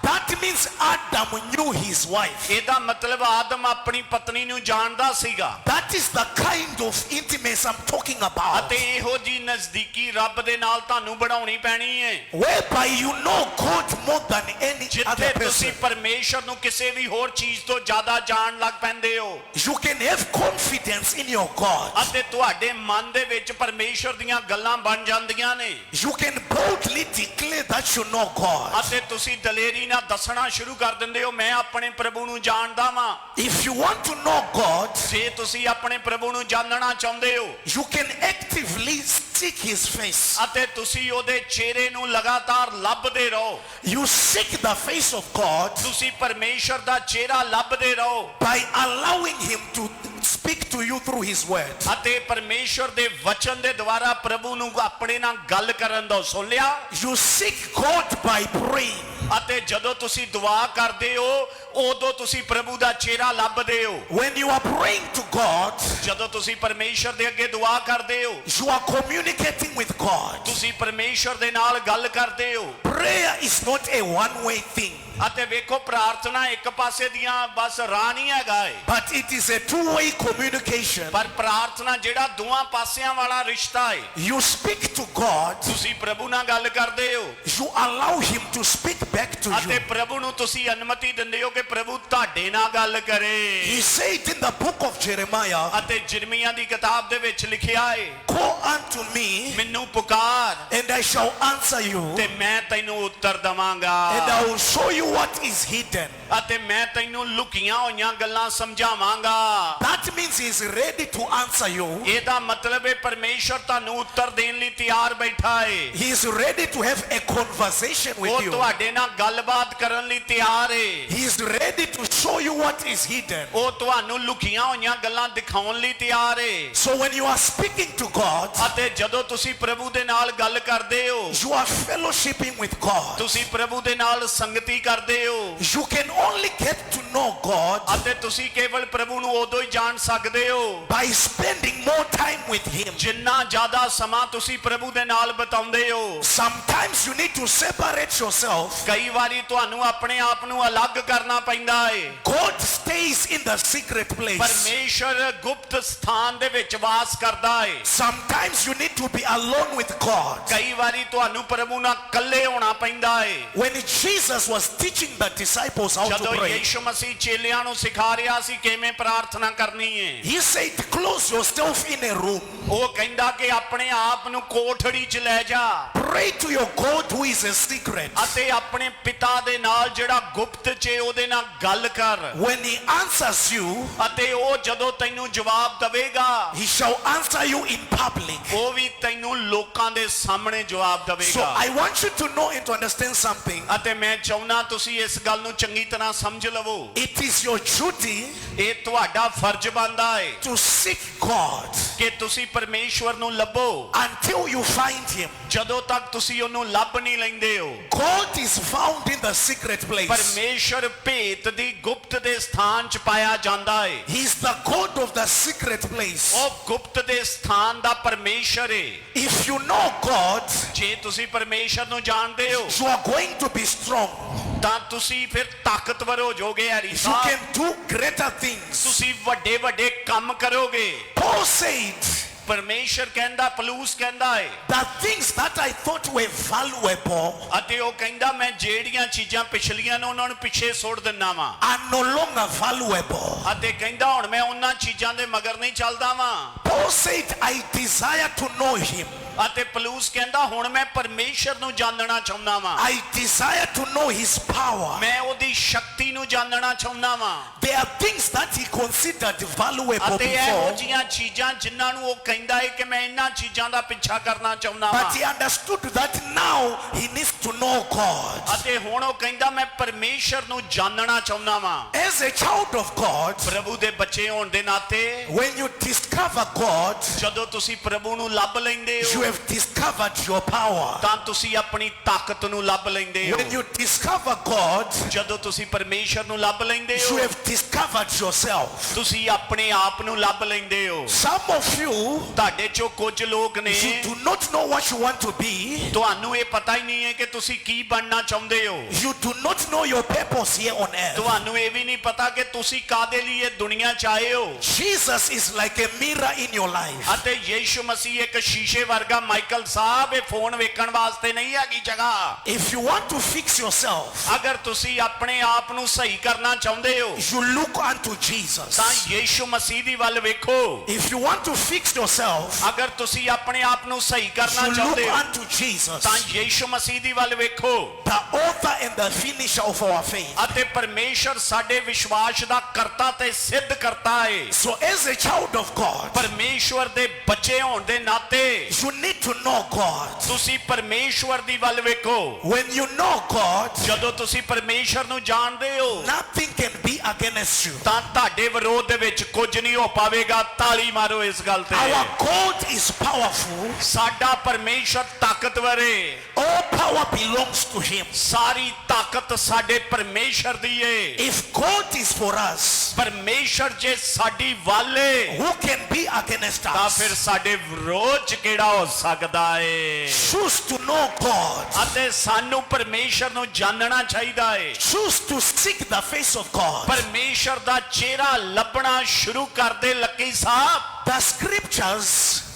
That means Adam knew his wife. ਇਹਦਾ ਮਤਲਬ ਆਦਮ ਆਪਣੀ ਪਤਨੀ ਨੂੰ ਜਾਣਦਾ ਸੀਗਾ That is the kind of intimacy I'm talking about, ਅਤੇ ਇਹੋ ਜੀ ਨਜ਼ਦੀਕੀ ਰੱਬ ਦੇ ਨਾਲ ਤੁਹਾਨੂੰ ਬਣਾਉਣੀ ਪੈਣੀ ਹੈ whereby you know God more than any ਜਿੱਥੇ other ਤੁਸੀਂ person. ਪਰਮੇਸ਼ਰ ਨੂੰ ਕਿਸੇ ਵੀ ਹੋਰ ਚੀਜ਼ ਤੋਂ ਜ਼ਿਆਦਾ ਜਾਣ ਲੱਗ ਪੈਂਦੇ ਹੋ You can have confidence in your God. ਅਤੇ ਤੁਹਾਡੇ ਮਨ ਦੇ ਵਿੱਚ ਪਰਮੇਸ਼ਰ ਦੀਆਂ ਗੱਲਾਂ ਬਣ ਜਾਂਦੀਆਂ ਨੇ You can boldly declare that you know God. ਅਤੇ ਤੁਸੀਂ ਦਲੇਰੀ ਨਾਲ ਦੱਸਣਾ ਸ਼ੁਰੂ ਕਰ ਦਿੰਦੇ ਹੋ ਮੈਂ ਆਪਣੇ ਪ੍ਰਭੂ ਨੂੰ ਜਾਣਦਾ ਵਾਂ। If you want to know God, ਜੇ ਤੁਸੀਂ ਆਪਣੇ ਪ੍ਰਭੂ ਨੂੰ ਜਾਣਨਾ ਚਾਹੁੰਦੇ ਹੋ you can actively seek his face. ਅਤੇ ਤੁਸੀਂ ਉਹਦੇ ਚਿਹਰੇ ਨੂੰ ਲਗਾਤਾਰ ਲੱਭਦੇ ਰਹੋ You seek the face of God ਤੁਸੀਂ ਪਰਮੇਸ਼ਰ ਦਾ ਚਿਹਰਾ ਲੱਭਦੇ ਰਹੋ by allowing him to speak to you through his word. ਅਤੇ ਪਰਮੇਸ਼ਰ ਦੇ ਵਚਨ ਦੇ ਦੁਆਰਾ ਪ੍ਰਭੂ ਨੂੰ ਆਪਣੇ ਨਾਲ ਗੱਲ ਕਰਨ ਦਾ ਸੁਣ ਲਿਆ। You seek God by praying. ਅਤੇ ਜਦੋਂ ਤੁਸੀਂ ਦੁਆ ਕਰਦੇ ਹੋ ਉਦੋਂ ਤੁਸੀਂ ਪ੍ਰਭੂ ਦਾ ਚਿਹਰਾ ਲੱਭਦੇ ਹੋ। When you are praying to God, ਜਦੋਂ ਤੁਸੀਂ ਪਰਮੇਸ਼ਰ ਦੇ ਅੱਗੇ ਦੁਆ ਕਰਦੇ ਹੋ you are communicating with God. ਤੁਸੀਂ ਪਰਮੇਸ਼ਰ ਦੇ ਨਾਲ ਗੱਲ ਕਰਦੇ ਹੋ। Prayer is not a one-way thing, ਅਤੇ ਵੇਖੋ ਪ੍ਰਾਰਥਨਾ ਇੱਕ ਪਾਸੇ ਦੀਆਂ ਬਸ ਰਾਹ ਨਹੀਂ ਹੈਗਾ ਏ but it is a two-way communication. ਪਰ ਪ੍ਰਾਰਥਨਾ ਜਿਹੜਾ ਦੋਵਾਂ ਪਾਸਿਆਂ ਵਾਲਾ ਰਿਸ਼ਤਾ ਹੈ। You speak to God, ਤੁਸੀਂ ਪ੍ਰਭੂ ਨਾਲ ਗੱਲ ਕਰਦੇ ਹੋ you allow him to speak back to ਅਤੇ you. ਪ੍ਰਭੂ ਨੂੰ ਤੁਸੀਂ ਅਨੁਮਤੀ ਦਿੰਦੇ ਹੋ ਕਿ ਪ੍ਰਭੂ ਤੁਹਾਡੇ ਨਾਲ ਗੱਲ ਕਰੇ। He said in the book of Jeremiah, ਅਤੇ ਜਿਰਮੀਆ ਦੀ ਕਿਤਾਬ ਦੇ ਵਿੱਚ ਲਿਖਿਆ ਹੈ call unto me ਮੈਨੂੰ ਪੁਕਾਰ and I shall answer you ਤੇ ਮੈਂ ਤੈਨੂੰ ਉੱਤਰ ਦਵਾਂਗਾ and I will show you what is hidden. ਅਤੇ ਮੈਂ ਤੈਨੂੰ ਲੁਕੀਆਂ ਹੋਈਆਂ ਗੱਲਾਂ ਸਮਝਾਵਾਂਗਾ। That means he is ready to answer you. ਇਹਦਾ ਮਤਲਬ ਹੈ ਪਰਮੇਸ਼ਰ ਤੁਹਾਨੂੰ ਉੱਤਰ ਦੇਣ ਲਈ ਤਿਆਰ ਬੈਠਾ ਹੈ। He is ready to have a conversation ਉਹ with you. ਤੁਹਾਡੇ ਨਾਲ ਗੱਲਬਾਤ ਕਰਨ ਲਈ ਤਿਆਰ ਹੈ। He is ready to show you what is hidden. ਉਹ ਤੁਹਾਨੂੰ ਲੁਕੀਆਂ ਹੋਈਆਂ ਗੱਲਾਂ ਦਿਖਾਉਣ ਲਈ ਤਿਆਰ ਹੈ। So when you are speaking to God, ਅਤੇ ਜਦੋਂ ਤੁਸੀਂ ਪ੍ਰਭੂ ਦੇ ਨਾਲ ਗੱਲ ਕਰਦੇ ਹੋ you are fellowshipping with God. ਤੁਸੀਂ ਪ੍ਰਭੂ ਦੇ ਨਾਲ ਸੰਗਤੀ ਕਰਦੇ ਹੋ You can only get to know God ਅਤੇ ਤੁਸੀਂ ਕੇਵਲ ਪ੍ਰਭੂ ਨੂੰ ਉਦੋਂ ਹੀ ਜਾਣ ਸਕਦੇ ਹੋ by spending more time with him. ਜਿੰਨਾ ਜ਼ਿਆਦਾ ਸਮਾਂ ਤੁਸੀਂ ਪ੍ਰਭੂ ਦੇ ਨਾਲ ਬਿਤਾਉਂਦੇ ਹੋ। Sometimes you need to separate yourself. ਕਈ ਵਾਰੀ ਤੁਹਾਨੂੰ ਆਪਣੇ ਆਪ ਨੂੰ ਅਲੱਗ ਕਰਨਾ ਪੈਂਦਾ ਹੈ। God stays in the secret place. ਪਰਮੇਸ਼ਰ ਗੁਪਤ ਸਥਾਨ ਦੇ ਵਿੱਚ ਵਾਸ ਕਰਦਾ ਹੈ। Sometimes you need to be alone with God. ਕਈ ਵਾਰੀ ਤੁਹਾਨੂੰ ਪ੍ਰਭੂ ਨਾਲ ਇਕੱਲੇ ਹੋਣਾ ਪੈਂਦਾ ਹੈ। When Jesus was teaching the disciples how to ਜਦੋਂ pray, ਯਿਸੂ ਮਸੀਹ ਚੇਲਿਆਂ ਨੂੰ ਸਿਖਾ ਰਿਹਾ ਸੀ ਕਿਵੇਂ ਪ੍ਰਾਰਥਨਾ ਕਰਨੀ ਹੈ he said, close yourself in a room. ਉਹ ਕਹਿੰਦਾ ਕਿ ਆਪਣੇ ਆਪ ਨੂੰ ਕੋਠੜੀ 'ਚ ਲੈ ਜਾ Pray to your God who is a secret. ਅਤੇ ਆਪਣੇ ਪਿਤਾ ਦੇ ਨਾਲ ਜਿਹੜਾ ਗੁਪਤ 'ਚ ਹੈ, ਉਹਦੇ ਨਾਲ ਗੱਲ ਕਰ When he answers you, ਅਤੇ ਉਹ ਜਦੋਂ ਤੈਨੂੰ ਜਵਾਬ ਦੇਵੇਗਾ he shall answer you in public. ਉਹ ਵੀ ਤੈਨੂੰ ਲੋਕਾਂ ਦੇ ਸਾਹਮਣੇ ਜਵਾਬ So ਦੇਵੇਗਾ। I want you to know and to understand something. ਅਤੇ ਮੈਂ ਚਾਹੁੰਦਾ ਤੁਸੀਂ ਇਸ ਗੱਲ ਨੂੰ ਚੰਗੀ ਤਰ੍ਹਾਂ ਸਮਝ ਲਵੋ। It is your duty ਇਹ ਤੁਹਾਡਾ ਫਰਜ਼ ਬਣਦਾ ਹੈ to seek God ਕਿ ਤੁਸੀਂ ਪਰਮੇਸ਼ਵਰ ਨੂੰ ਲੱਭੋ until you find him. ਜਦੋਂ ਤੱਕ ਤੁਸੀਂ ਉਹਨੂੰ ਲੱਭ ਨਹੀਂ ਲੈਂਦੇ ਹੋ। God is found in the secret place. ਪਰਮੇਸ਼ਰ ਭੇਤ ਦੀ ਗੁਪਤ ਦੇ ਸਥਾਨ 'ਚ ਪਾਇਆ ਜਾਂਦਾ ਹੈ। He is the God of the secret place. ਉਹ ਗੁਪਤ ਦੇ ਸਥਾਨ ਦਾ ਪਰਮੇਸ਼ਰ ਹੈ। If you know God, ਜੇ ਤੁਸੀਂ ਪਰਮੇਸ਼ਰ ਨੂੰ ਜਾਣਦੇ ਹੋ you are going to be strong. ਤਾਂ ਤੁਸੀਂ ਫਿਰ ਤਾਕਤਵਰ ਹੋ ਜਾਓਗੇ Harry You Sahib. can do greater things. ਤੁਸੀਂ ਵੱਡੇ ਵੱਡੇ ਕੰਮ ਕਰੋਗੇ। Paul said, ਪਰਮੇਸ਼ਰ ਕਹਿੰਦਾ, ਪਲੂਸ ਕਹਿੰਦਾ ਏ, the things that I thought were valuable ਅਤੇ ਉਹ ਕਹਿੰਦਾ ਮੈਂ ਜਿਹੜੀਆਂ ਚੀਜ਼ਾਂ ਪਿਛਲੀਆਂ ਨੇ ਉਹਨਾਂ ਨੂੰ ਪਿੱਛੇ ਸੁੱਟ ਦਿੰਨਾ ਵਾਂ, are no longer valuable. ਅਤੇ ਕਹਿੰਦਾ ਹੁਣ ਮੈਂ ਉਹਨਾਂ ਚੀਜ਼ਾਂ ਦੇ ਮਗਰ ਨਹੀਂ ਚੱਲਦਾ ਵਾਂ। Paul said, I desire to know him. ਅਤੇ ਪਲੂਸ ਕਹਿੰਦਾ ਹੁਣ ਮੈਂ ਪਰਮੇਸ਼ਰ ਨੂੰ ਜਾਣਨਾ ਚਾਹੁੰਦਾ ਵਾਂ, I desire to know his power. ਮੈਂ ਉਹਦੀ ਸ਼ਕਤੀ ਨੂੰ ਜਾਣਨਾ ਚਾਹੁੰਦਾ ਵਾਂ। There are things that he considered valuable ਅਤੇ ਇਹੋ before, ਜਿਹੀਆਂ ਚੀਜ਼ਾਂ ਜਿਨ੍ਹਾਂ ਨੂੰ ਉਹ ਕਹਿੰਦਾ ਹੈ ਕਿ ਮੈਂ ਇਹਨਾਂ ਚੀਜ਼ਾਂ ਦਾ ਪਿੱਛਾ ਕਰਨਾ ਚਾਹੁੰਦਾ but ਵਾਂ, he understood that now he needs to know God. ਅਤੇ ਹੁਣ ਉਹ ਕਹਿੰਦਾ ਮੈਂ ਪਰਮੇਸ਼ਰ ਨੂੰ ਜਾਣਨਾ ਚਾਹੁੰਦਾ ਵਾਂ। As a child of God, ਪ੍ਰਭੂ ਦੇ ਬੱਚੇ ਹੋਣ ਦੇ ਨਾਤੇ when you discover God, ਜਦੋਂ ਤੁਸੀਂ ਪ੍ਰਭੂ ਨੂੰ ਲੱਭ ਲੈਂਦੇ you ਹੋ have discovered your power. ਤਾਂ ਤੁਸੀਂ ਆਪਣੀ ਤਾਕਤ ਨੂੰ ਲੱਭ ਲੈਂਦੇ ਹੋ। When you discover God, ਜਦੋਂ ਤੁਸੀਂ ਪਰਮੇਸ਼ਰ ਨੂੰ ਲੱਭ ਲੈਂਦੇ you ਹੋ have discovered yourself. ਤੁਸੀਂ ਆਪਣੇ ਆਪ ਨੂੰ ਲੱਭ ਲੈਂਦੇ ਹੋ। Some of you, ਤੁਹਾਡੇ ਚੋਂ ਕੁਝ ਲੋਕ ਨੇ you do not know what you want to be. ਤੁਹਾਨੂੰ ਇਹ ਪਤਾ ਹੀ ਨਹੀਂ ਹੈ ਕਿ ਤੁਸੀਂ ਕੀ ਬਣਨਾ ਚਾਹੁੰਦੇ ਹੋ। You do not know your purpose here on earth. ਤੁਹਾਨੂੰ ਇਹ ਵੀ ਨਹੀਂ ਪਤਾ ਕਿ ਤੁਸੀਂ ਕਾਦੇ ਲਈ ਇਹ ਦੁਨੀਆ 'ਚ ਆਏ ਹੋ। Jesus is like a mirror in your life. ਅਤੇ ਯੀਸ਼ੂ ਮਸੀਹ ਇੱਕ ਸ਼ੀਸ਼ੇ ਵਰਗਾ। ਮਾਈਕਲ ਸਾਹਿਬ ਇਹ ਫੋਨ ਵੇਖਣ ਵਾਸਤੇ ਨਹੀਂ ਹੈਗੀ ਜਗ੍ਹਾ। If you want to fix yourself, ਅਗਰ ਤੁਸੀਂ ਆਪਣੇ ਆਪ ਨੂੰ ਸਹੀ ਕਰਨਾ ਚਾਹੁੰਦੇ ਹੋ you look unto Jesus. ਤਾਂ ਯੀਸ਼ੂ ਮਸੀਹ ਦੀ ਵੱਲ ਵੇਖੋ। If you want to fix yourself, ਅਗਰ ਤੁਸੀਂ ਆਪਣੇ ਆਪ ਨੂੰ ਸਹੀ ਕਰਨਾ you look ਚਾਹੁੰਦੇ ਹੋ unto Jesus, ਤਾਂ ਯੀਸ਼ੂ ਮਸੀਹ ਦੀ ਵੱਲ ਵੇਖੋ। the author and the finisher of our faith. ਅਤੇ ਪਰਮੇਸ਼ਰ ਸਾਡੇ ਵਿਸ਼ਵਾਸ ਦਾ ਕਰਤਾ ਤੇ ਸਿੱਧ ਕਰਤਾ ਹੈ। So as a child of God, ਪਰਮੇਸ਼ਵਰ ਦੇ ਬੱਚੇ ਹੋਣ ਦੇ ਨਾਤੇ you need to know God. ਤੁਸੀਂ ਪਰਮੇਸ਼ਵਰ ਦੀ ਵੱਲ ਵੇਖੋ। When you know God, ਜਦੋਂ ਤੁਸੀਂ ਪਰਮੇਸ਼ਰ ਨੂੰ ਜਾਣਦੇ ਹੋ nothing can be against you. ਤਾਂ ਤੁਹਾਡੇ ਵਿਰੋਧ ਦੇ ਵਿੱਚ ਕੁਝ ਨਹੀਂ ਹੋ ਪਾਵੇਗਾ। ਤਾਲੀ ਮਾਰੋ ਇਸ ਗੱਲ ਤੇ। Our God is powerful. ਸਾਡਾ ਪਰਮੇਸ਼ਰ ਤਾਕਤਵਰ ਹੈ। All power belongs to him. ਸਾਰੀ ਤਾਕਤ ਸਾਡੇ ਪਰਮੇਸ਼ਰ ਦੀ ਹੈ। If God is for us, ਪਰਮੇਸ਼ਰ ਜੇ ਸਾਡੀ ਵੱਲ ਹੈ who can be against ਤਾਂ us? ਫਿਰ ਸਾਡੇ ਵਿਰੋਧ 'ਚ ਕਿਹੜਾ ਹੋ ਸਕਦਾ ਹੈ। Choose to know God. ਅਤੇ ਸਾਨੂੰ ਪਰਮੇਸ਼ਰ ਨੂੰ ਜਾਣਨਾ ਚਾਹੀਦਾ ਹੈ। Choose to seek the face of God. ਪਰਮੇਸ਼ਰ ਦਾ ਚਿਹਰਾ ਲੱਭਣਾ ਸ਼ੁਰੂ ਕਰ ਦੇ ਲੱਕੀ ਸਾਹਿਬ। The scriptures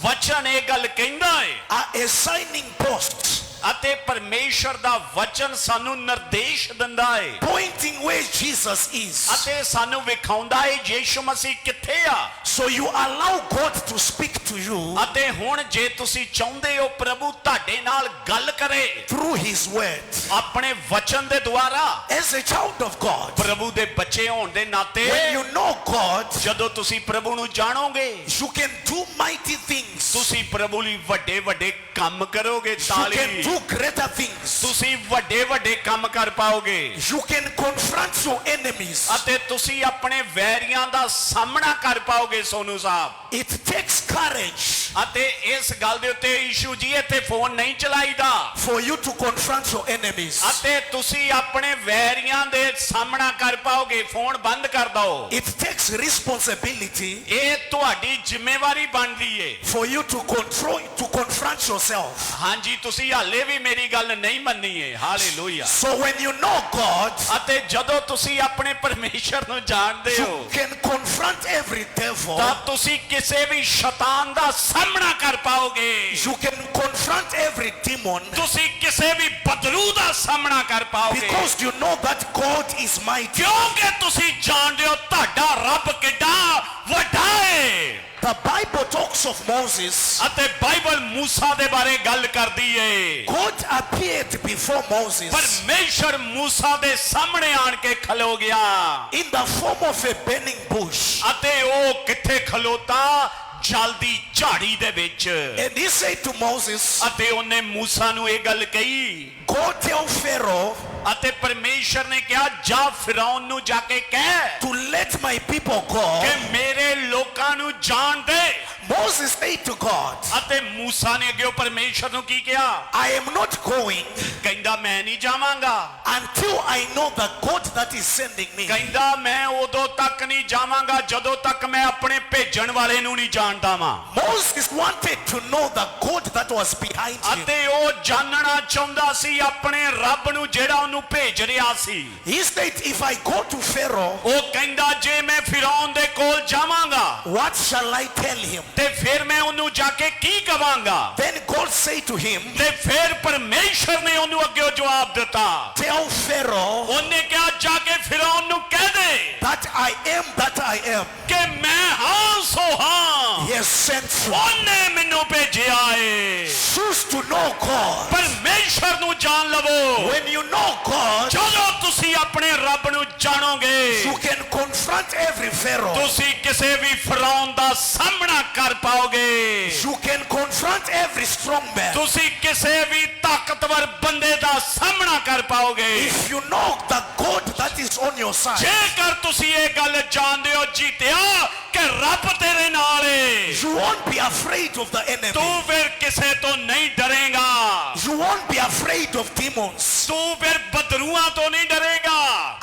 ਵਚਨ ਇਹ ਗੱਲ ਕਹਿੰਦਾ ਹੈ are a signing post ਅਤੇ ਪਰਮੇਸ਼ਰ ਦਾ ਵਚਨ ਸਾਨੂੰ ਨਿਰਦੇਸ਼ ਦਿੰਦਾ ਹੈ pointing where Jesus is. ਅਤੇ ਸਾਨੂੰ ਵਿਖਾਉਂਦਾ ਹੈ ਯੀਸ਼ੂ ਮਸੀਹ ਕਿੱਥੇ ਆ। So you allow God to speak to you ਅਤੇ ਹੁਣ ਜੇ ਤੁਸੀਂ ਚਾਹੁੰਦੇ ਹੋ ਪ੍ਰਭੂ ਤੁਹਾਡੇ ਨਾਲ ਗੱਲ ਕਰੇ through his word. ਆਪਣੇ ਵਚਨ ਦੇ ਦੁਆਰਾ। As a child of God, ਪ੍ਰਭੂ ਦੇ ਬੱਚੇ ਹੋਣ ਦੇ ਨਾਤੇ when you know God, ਜਦੋਂ ਤੁਸੀਂ ਪ੍ਰਭੂ ਨੂੰ ਜਾਣੋਗੇ you can do mighty things. ਤੁਸੀਂ ਪ੍ਰਭੂ ਲਈ ਵੱਡੇ ਵੱਡੇ ਕੰਮ ਕਰੋਗੇ। You can ਤਾਲੀ। do greater things. ਤੁਸੀਂ ਵੱਡੇ ਵੱਡੇ ਕੰਮ ਕਰ ਪਾਓਗੇ You can confront your enemies. ਅਤੇ ਤੁਸੀਂ ਆਪਣੇ ਵੈਰੀਆਂ ਦਾ ਸਾਹਮਣਾ ਕਰ ਪਾਓਗੇ। ਸੋਨੂ ਸਾਹਿਬ It takes courage ਅਤੇ ਇਸ ਗੱਲ ਦੇ ਉੱਤੇ ਯੀਸ਼ੂ ਜੀ ਇੱਥੇ ਫੋਨ ਨਹੀਂ ਚਲਾਈਦਾ for you to confront your enemies. ਅਤੇ ਤੁਸੀਂ ਆਪਣੇ ਵੈਰੀਆਂ ਦੇ ਸਾਹਮਣਾ ਕਰ ਪਾਓਗੇ। ਫੋਨ ਬੰਦ ਕਰ ਦਿਓ। It takes responsibility ਇਹ ਤੁਹਾਡੀ ਜ਼ਿੰਮੇਵਾਰੀ ਬਣਦੀ ਏ for you to confront yourself. ਹਾਂਜੀ ਤੁਸੀਂ ਹਾਲੇ ਵੀ ਮੇਰੀ ਗੱਲ ਨਹੀਂ ਮੰਨੀ ਏ। Hallelujah. So when you know God, ਅਤੇ ਜਦੋਂ ਤੁਸੀਂ ਆਪਣੇ ਪਰਮੇਸ਼ਰ ਨੂੰ ਜਾਣਦੇ you ਹੋ can confront every devil. ਤਾਂ ਤੁਸੀਂ ਕਿਸੇ ਵੀ ਸ਼ੈਤਾਨ ਦਾ ਸਾਹਮਣਾ ਕਰ ਪਾਓਗੇ। You can confront every demon ਤੁਸੀਂ ਕਿਸੇ ਵੀ ਬਦਲੂ ਦਾ ਸਾਹਮਣਾ ਕਰ ਪਾਓਗੇ because you know that God is mighty. ਕਿਉਂਕਿ ਤੁਸੀਂ ਜਾਣਦੇ ਹੋ ਤੁਹਾਡਾ ਰੱਬ ਕਿੱਡਾ ਵੱਡਾ ਹੈ। The Bible talks of Moses. ਅਤੇ ਬਾਈਬਲ ਮੂਸਾ ਦੇ ਬਾਰੇ ਗੱਲ ਕਰਦੀ ਏ। God appeared before Moses ਪਰਮੇਸ਼ਰ ਮੂਸਾ ਦੇ ਸਾਹਮਣੇ ਆਣ ਕੇ ਖਲੋ ਗਿਆ in the form of a burning bush. ਅਤੇ ਉਹ ਕਿੱਥੇ ਖਲੋਤਾ ਜਲਦੀ ਝਾੜੀ ਦੇ ਵਿੱਚ। And he said to Moses, ਅਤੇ ਉਹਨੇ ਮੂਸਾ ਨੂੰ ਇਹ ਗੱਲ ਕਹੀ go tell Pharaoh ਅਤੇ ਪਰਮੇਸ਼ਰ ਨੇ ਕਿਹਾ ਜਾ ਫਿਰੌਨ ਨੂੰ ਜਾ ਕੇ ਕਹਿ to let my people go. ਕਿ ਮੇਰੇ ਲੋਕਾਂ ਨੂੰ ਜਾਣ ਦੇ। Moses said to God, ਅਤੇ ਮੂਸਾ ਨੇ ਅੱਗੇ ਪਰਮੇਸ਼ਰ ਨੂੰ ਕੀ ਕਿਹਾ? I am not going ਕਹਿੰਦਾ ਮੈਂ ਨਹੀਂ ਜਾਵਾਂਗਾ until I know the God that is sending me. ਕਹਿੰਦਾ ਮੈਂ ਉਦੋਂ ਤੱਕ ਨਹੀਂ ਜਾਵਾਂਗਾ ਜਦੋਂ ਤੱਕ ਮੈਂ ਆਪਣੇ ਭੇਜਣ ਵਾਲੇ ਨੂੰ ਨਹੀਂ ਜਾਣਦਾ ਵਾਂ। Moses wanted to know the God that was behind him. ਅਤੇ ਉਹ ਜਾਣਨਾ ਚਾਹੁੰਦਾ ਸੀ ਆਪਣੇ ਰੱਬ ਨੂੰ ਜਿਹੜਾ ਉਹਨੂੰ ਭੇਜ ਰਿਹਾ ਸੀ। He said, if I go to Pharaoh, ਉਹ ਕਹਿੰਦਾ ਜੇ ਮੈਂ ਫਿਰੌਨ ਦੇ ਕੋਲ ਜਾਵਾਂਗਾ what shall I tell him? ਤੇ ਫਿਰ ਮੈਂ ਉਹਨੂੰ ਜਾ ਕੇ ਕੀ ਕਵਾਂਗਾ? Then God said to him, ਤੇ ਫਿਰ ਪਰਮੇਸ਼ਰ ਨੇ ਉਹਨੂੰ ਅੱਗੇ ਜਵਾਬ ਦਿੱਤਾ। tell Pharaoh ਉਹਨੇ ਕਿਹਾ ਜਾ ਕੇ ਫਿਰੌਨ ਨੂੰ ਕਹਿ ਦੇ that I am ਕਿ ਮੈਂ ਹਾਂ ਸੋ ਹਾਂ, he has sent you. ਉਹਨੇ ਮੈਨੂੰ ਭੇਜਿਆ ਏ। Choose to know God. ਪਰਮੇਸ਼ਰ ਨੂੰ ਜਾਣ ਲਵੋ। When you know God, ਜਦੋਂ ਤੁਸੀਂ ਆਪਣੇ ਰੱਬ ਨੂੰ ਜਾਣੋਗੇ you can confront every Pharaoh. ਤੁਸੀਂ ਕਿਸੇ ਵੀ ਫਿਰੌਨ ਦਾ ਸਾਹਮਣਾ ਕਰ ਪਾਓਗੇ। You can confront every strong man. ਤੁਸੀਂ ਕਿਸੇ ਵੀ ਤਾਕਤਵਰ ਬੰਦੇ ਦਾ ਸਾਹਮਣਾ ਕਰ ਪਾਓਗੇ। If you know the God that is on your side, ਜੇਕਰ ਤੁਸੀਂ ਇਹ ਗੱਲ ਜਾਣਦੇ ਹੋ ਜੀਤਿਆ ਕਿ ਰੱਬ ਤੇਰੇ ਨਾਲ ਏ, you won't be afraid of the enemy. ਤੂੰ ਫਿਰ ਕਿਸੇ ਤੋਂ ਨਹੀਂ ਡਰੇਗਾ। You won't be afraid of demons. ਤੂੰ ਫਿਰ ਬਦਰੂਆਂ ਤੋਂ ਨਹੀਂ ਡਰੇਗਾ।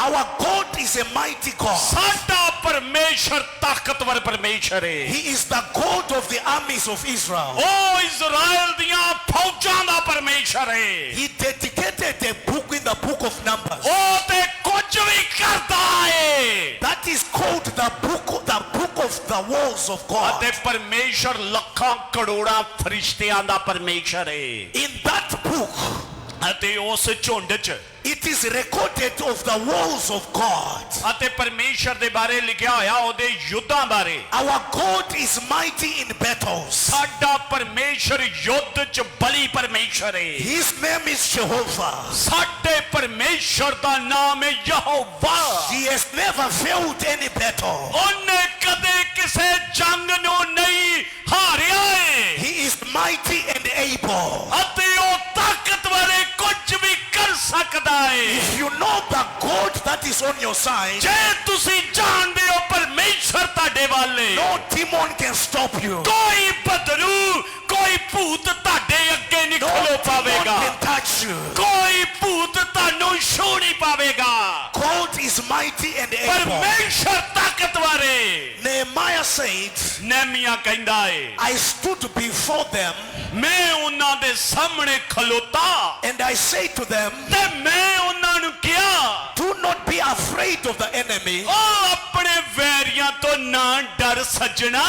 Our God is a mighty God. ਸਾਡਾ ਪਰਮੇਸ਼ਰ ਤਾਕਤਵਰ ਪਰਮੇਸ਼ਰ ਏ। He is the God of the armies of Israel. ਉਹ ਇਜ਼ਰਾਈਲ ਦੀਆਂ ਫੌਜਾਂ ਦਾ ਪਰਮੇਸ਼ਰ ਏ। He dedicated a book in the book of Numbers. ਉਹ ਤੇ ਕੁਝ ਵੀ ਕਰਦਾ ਏ। That is called the book of the walls of God. ਅਤੇ ਪਰਮੇਸ਼ਰ ਲੱਖਾਂ ਕਰੋੜਾਂ ਫਰਿਸ਼ਤਿਆਂ ਦਾ ਪਰਮੇਸ਼ਰ ਏ। In that book, ਅਤੇ ਉਸ ਝੁੰਡ 'ਚ it is recorded of the walls of God. ਅਤੇ ਪਰਮੇਸ਼ਰ ਦੇ ਬਾਰੇ ਲਿਖਿਆ ਹੋਇਆ ਉਹਦੇ ਯੁੱਧਾਂ ਬਾਰੇ। Our God is mighty in battles. ਸਾਡਾ ਪਰਮੇਸ਼ਰ ਯੁੱਧ 'ਚ ਬਲੀ ਪਰਮੇਸ਼ਰ ਏ। His name is Jehovah. ਸਾਡੇ ਪਰਮੇਸ਼ਰ ਦਾ ਨਾਮ ਹੈ Jehovah. He has never failed any battle. ਉਹਨੇ ਕਦੇ ਕਿਸੇ ਜੰਗ ਨੂੰ ਨਹੀਂ ਹਾਰਿਆ ਏ। He is mighty and able. ਅਤੇ ਉਹ ਤਾਕਤਵਰ ਏ, ਕੁਝ ਵੀ ਕਰ ਸਕਦਾ ਏ। If you know the God that is on your side, ਜੇ ਤੁਸੀਂ ਜਾਣਦੇ ਹੋ ਪਰਮੇਸ਼ਰ ਤੁਹਾਡੇ ਵੱਲ ਏ, no demon can stop you. ਕੋਈ ਬਦਰੂ ਕੋਈ ਭੂਤ ਤੁਹਾਡੇ ਅੱਗੇ ਨਹੀਂ No ਖਲੋ demon ਪਾਵੇਗਾ। can touch you. ਕੋਈ ਭੂਤ ਤੁਹਾਨੂੰ ਛੂ ਨਹੀਂ ਪਾਵੇਗਾ। God is mighty and able. ਪਰਮੇਸ਼ਰ ਤਾਕਤਵਰ ਏ। Nehemiah said, ਨਹਿਮੀਆ ਕਹਿੰਦਾ ਏ, I stood before them ਮੈਂ ਉਹਨਾਂ ਦੇ ਸਾਹਮਣੇ ਖਲੋਤਾ and I said to them, ਤੇ ਮੈਂ ਉਹਨਾਂ ਨੂੰ ਕਿਹਾ, do not be afraid of the enemy, ਉਹ ਆਪਣੇ ਵੈਰੀਆਂ ਤੋਂ ਨਾ ਡਰ ਸੱਜਣਾ,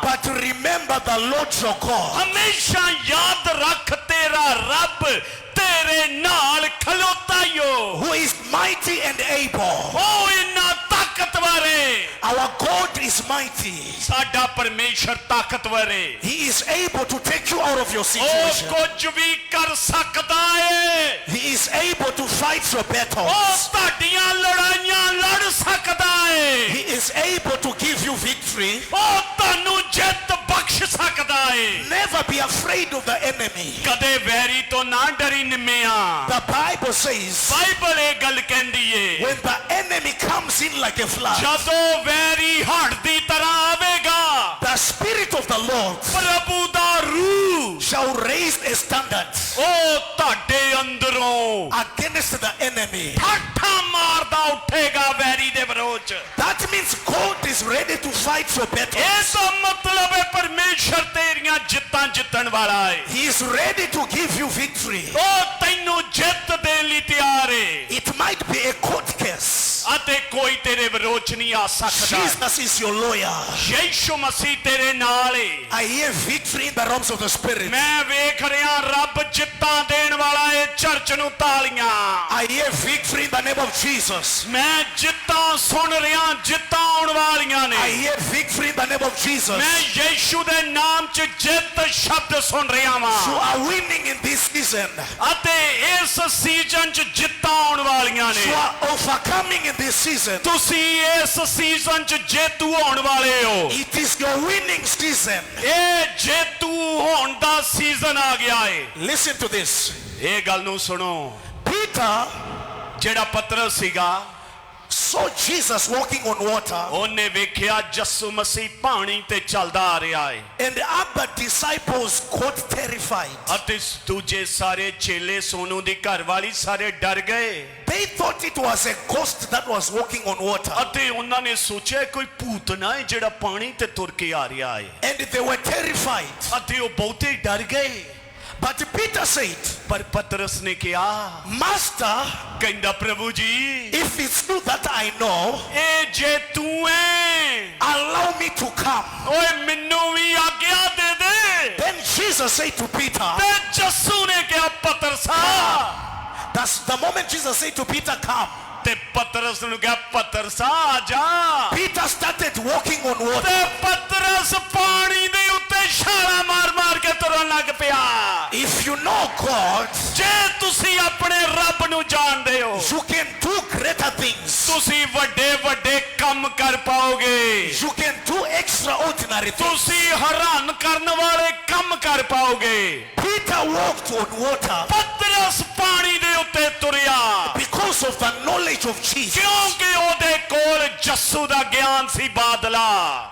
but remember the Lord your God. ਹਮੇਸ਼ਾ ਯਾਦ ਰੱਖ ਤੇਰਾ ਰੱਬ ਤੇਰੇ ਨਾਲ ਖਲੋਤਾ ਈ ਓ। Who is mighty and able. ਉਹ ਇੰਨਾ ਤਾਕਤਵਰ ਏ। Our God is mighty. ਸਾਡਾ ਪਰਮੇਸ਼ਰ ਤਾਕਤਵਰ ਏ। He is able to take you out of your ਉਹ situation. ਕੁਝ ਵੀ ਕਰ ਸਕਦਾ ਏ। He is able to fight your ਉਹ battles. ਤੁਹਾਡੀਆਂ ਲੜਾਈਆਂ ਲੜ ਸਕਦਾ ਏ। He is able to give you victory. ਉਹ ਤੁਹਾਨੂੰ ਜਿੱਤ ਬਖਸ਼ ਸਕਦਾ ਏ। Never be afraid of the enemy. ਕਦੇ ਵੈਰੀ ਤੋਂ ਨਾ ਡਰੀ ਨਿੰਮਿਆ। The Bible says, ਬਾਈਬਲ ਇਹ ਗੱਲ ਕਹਿੰਦੀ ਏ, when the enemy comes in like a flood, ਜਦੋਂ ਵੈਰੀ ਹੜ੍ਹ ਦੀ ਤਰ੍ਹਾਂ ਆਵੇਗਾ, the Spirit of the Lord ਪ੍ਰਭੂ ਦਾ ਰੂਹ shall raise a standard ਉਹ ਤੁਹਾਡੇ ਅੰਦਰੋਂ against the enemy. ਠਾਠਾਂ ਮਾਰਦਾ ਉੱਠੇਗਾ ਵੈਰੀ ਦੇ ਵਿਰੋਧ 'ਚ। That means God is ready to fight your battles. ਇਹਦਾ ਮਤਲਬ ਹੈ ਪਰਮੇਸ਼ਰ ਤੇਰੀਆਂ ਜਿੱਤਾਂ ਜਿੱਤਣ ਵਾਲਾ ਹੈ। He is ready to give you victory. ਉਹ ਤੈਨੂੰ ਜਿੱਤ ਦੇਣ ਲਈ ਤਿਆਰ ਹੈ। It might be a court case. ਅਤੇ ਕੋਈ ਤੇਰੇ ਵਿਰੋਧ 'ਚ ਨਹੀਂ ਆ ਸਕਦਾ। Jesus is your lawyer. ਯਿਸੂ ਮਸੀਹ ਤੇਰੇ ਨਾਲ ਹੈ। I hear victory in the realms of the Spirit. ਮੈਂ ਵੇਖ ਰਿਹਾ ਰੱਬ ਜਿੱਤਾਂ ਦੇਣ ਵਾਲਾ ਹੈ। ਚਰਚ ਨੂੰ ਤਾਲੀਆਂ। I hear victory in the name of Jesus. ਮੈਂ ਜਿੱਤਾਂ ਸੁਣ ਰਿਹਾ, ਜਿੱਤਾਂ ਆਉਣ ਵਾਲੀਆਂ ਨੇ। I hear victory in the name of Jesus. ਮੈਂ ਯਿਸੂ ਦੇ ਨਾਮ 'ਚ ਜਿੱਤ ਸ਼ਬਦ ਸੁਣ ਰਿਹਾ You ਵਾਂ। are winning in this season. ਅਤੇ ਇਸ ਸੀਜ਼ਨ 'ਚ ਜਿੱਤਾਂ ਆਉਣ ਵਾਲੀਆਂ ਨੇ। You are overcoming in this season. ਤੁਸੀਂ ਇਸ ਸੀਜ਼ਨ 'ਚ ਜੇਤੂ ਹੋਣ ਵਾਲੇ ਹੋ। It is your winning season. ਇਹ ਜੇਤੂ ਹੋਣ ਦਾ ਸੀਜ਼ਨ ਆ ਗਿਆ ਏ। Listen to this. ਇਹ ਗੱਲ ਨੂੰ ਸੁਣੋ। Peter ਜਿਹੜਾ ਪਤਰਸ ਸੀਗਾ, saw Jesus walking on water, ਉਹਨੇ ਵੇਖਿਆ ਯਿਸੂ ਮਸੀਹ ਪਾਣੀ ਤੇ ਚੱਲਦਾ ਆ ਰਿਹਾ ਏ। and other disciples got terrified. ਅਤੇ ਦੂਜੇ ਸਾਰੇ ਚੇਲੇ, ਸੋਨੂ ਦੀ ਘਰਵਾਲੀ, ਸਾਰੇ ਡਰ ਗਏ। They thought it was a ghost that was walking on water, ਅਤੇ ਉਹਨਾਂ ਨੇ ਸੋਚਿਆ ਕੋਈ ਭੂਤ ਨਾ ਹੈ ਜਿਹੜਾ ਪਾਣੀ ਤੇ ਤੁਰ ਕੇ ਆ ਰਿਹਾ ਏ। and they were terrified. ਅਤੇ ਉਹ ਬਹੁਤੇ ਡਰ ਗਏ। But Peter said, ਪਰ ਪਤਰਸ ਨੇ ਕਿਹਾ Master, ਕਹਿੰਦਾ ਪ੍ਰਭੂ ਜੀ if it's true that I know, ਇਹ ਜੇ ਤੂੰ ਹੈ allow me to come. ਓਏ ਮੈਨੂੰ ਵੀ ਆਗਿਆ ਦੇ ਦੇ। Then Jesus said to Peter, ਤੇ ਜੱਸੂ ਨੇ ਕਿਹਾ ਪਤਰਸਾ। that's the moment Jesus said to Peter, come. ਤੇ ਪਤਰਸ ਨੂੰ ਕਿਹਾ ਪਤਰਸਾ ਆ ਜਾ। Peter started walking on water. ਤੇ ਪਤਰਸ ਪਾਣੀ ਦੇ ਉੱਤੇ ਛਾਲਾਂ ਮਾਰ ਕੇ ਤੁਰਨ ਲੱਗ ਪਿਆ। If you know God, ਜੇ ਤੁਸੀਂ ਆਪਣੇ ਰੱਬ ਨੂੰ ਜਾਣਦੇ ਹੋ you can do greater things. ਤੁਸੀਂ ਵੱਡੇ ਕੰਮ ਕਰ ਪਾਓਗੇ। You can do extraordinary things. ਤੁਸੀਂ ਹੈਰਾਨ ਕਰਨ ਵਾਲੇ ਕੰਮ ਕਰ ਪਾਓਗੇ। Peter walked on water ਪਤਰਸ ਪਾਣੀ ਦੇ ਉੱਤੇ ਤੁਰਿਆ because of the knowledge of Jesus. ਕਿਉਂਕਿ ਉਹਦੇ ਕੋਲ ਜੱਸੂ ਦਾ ਗਿਆਨ ਸੀ badla.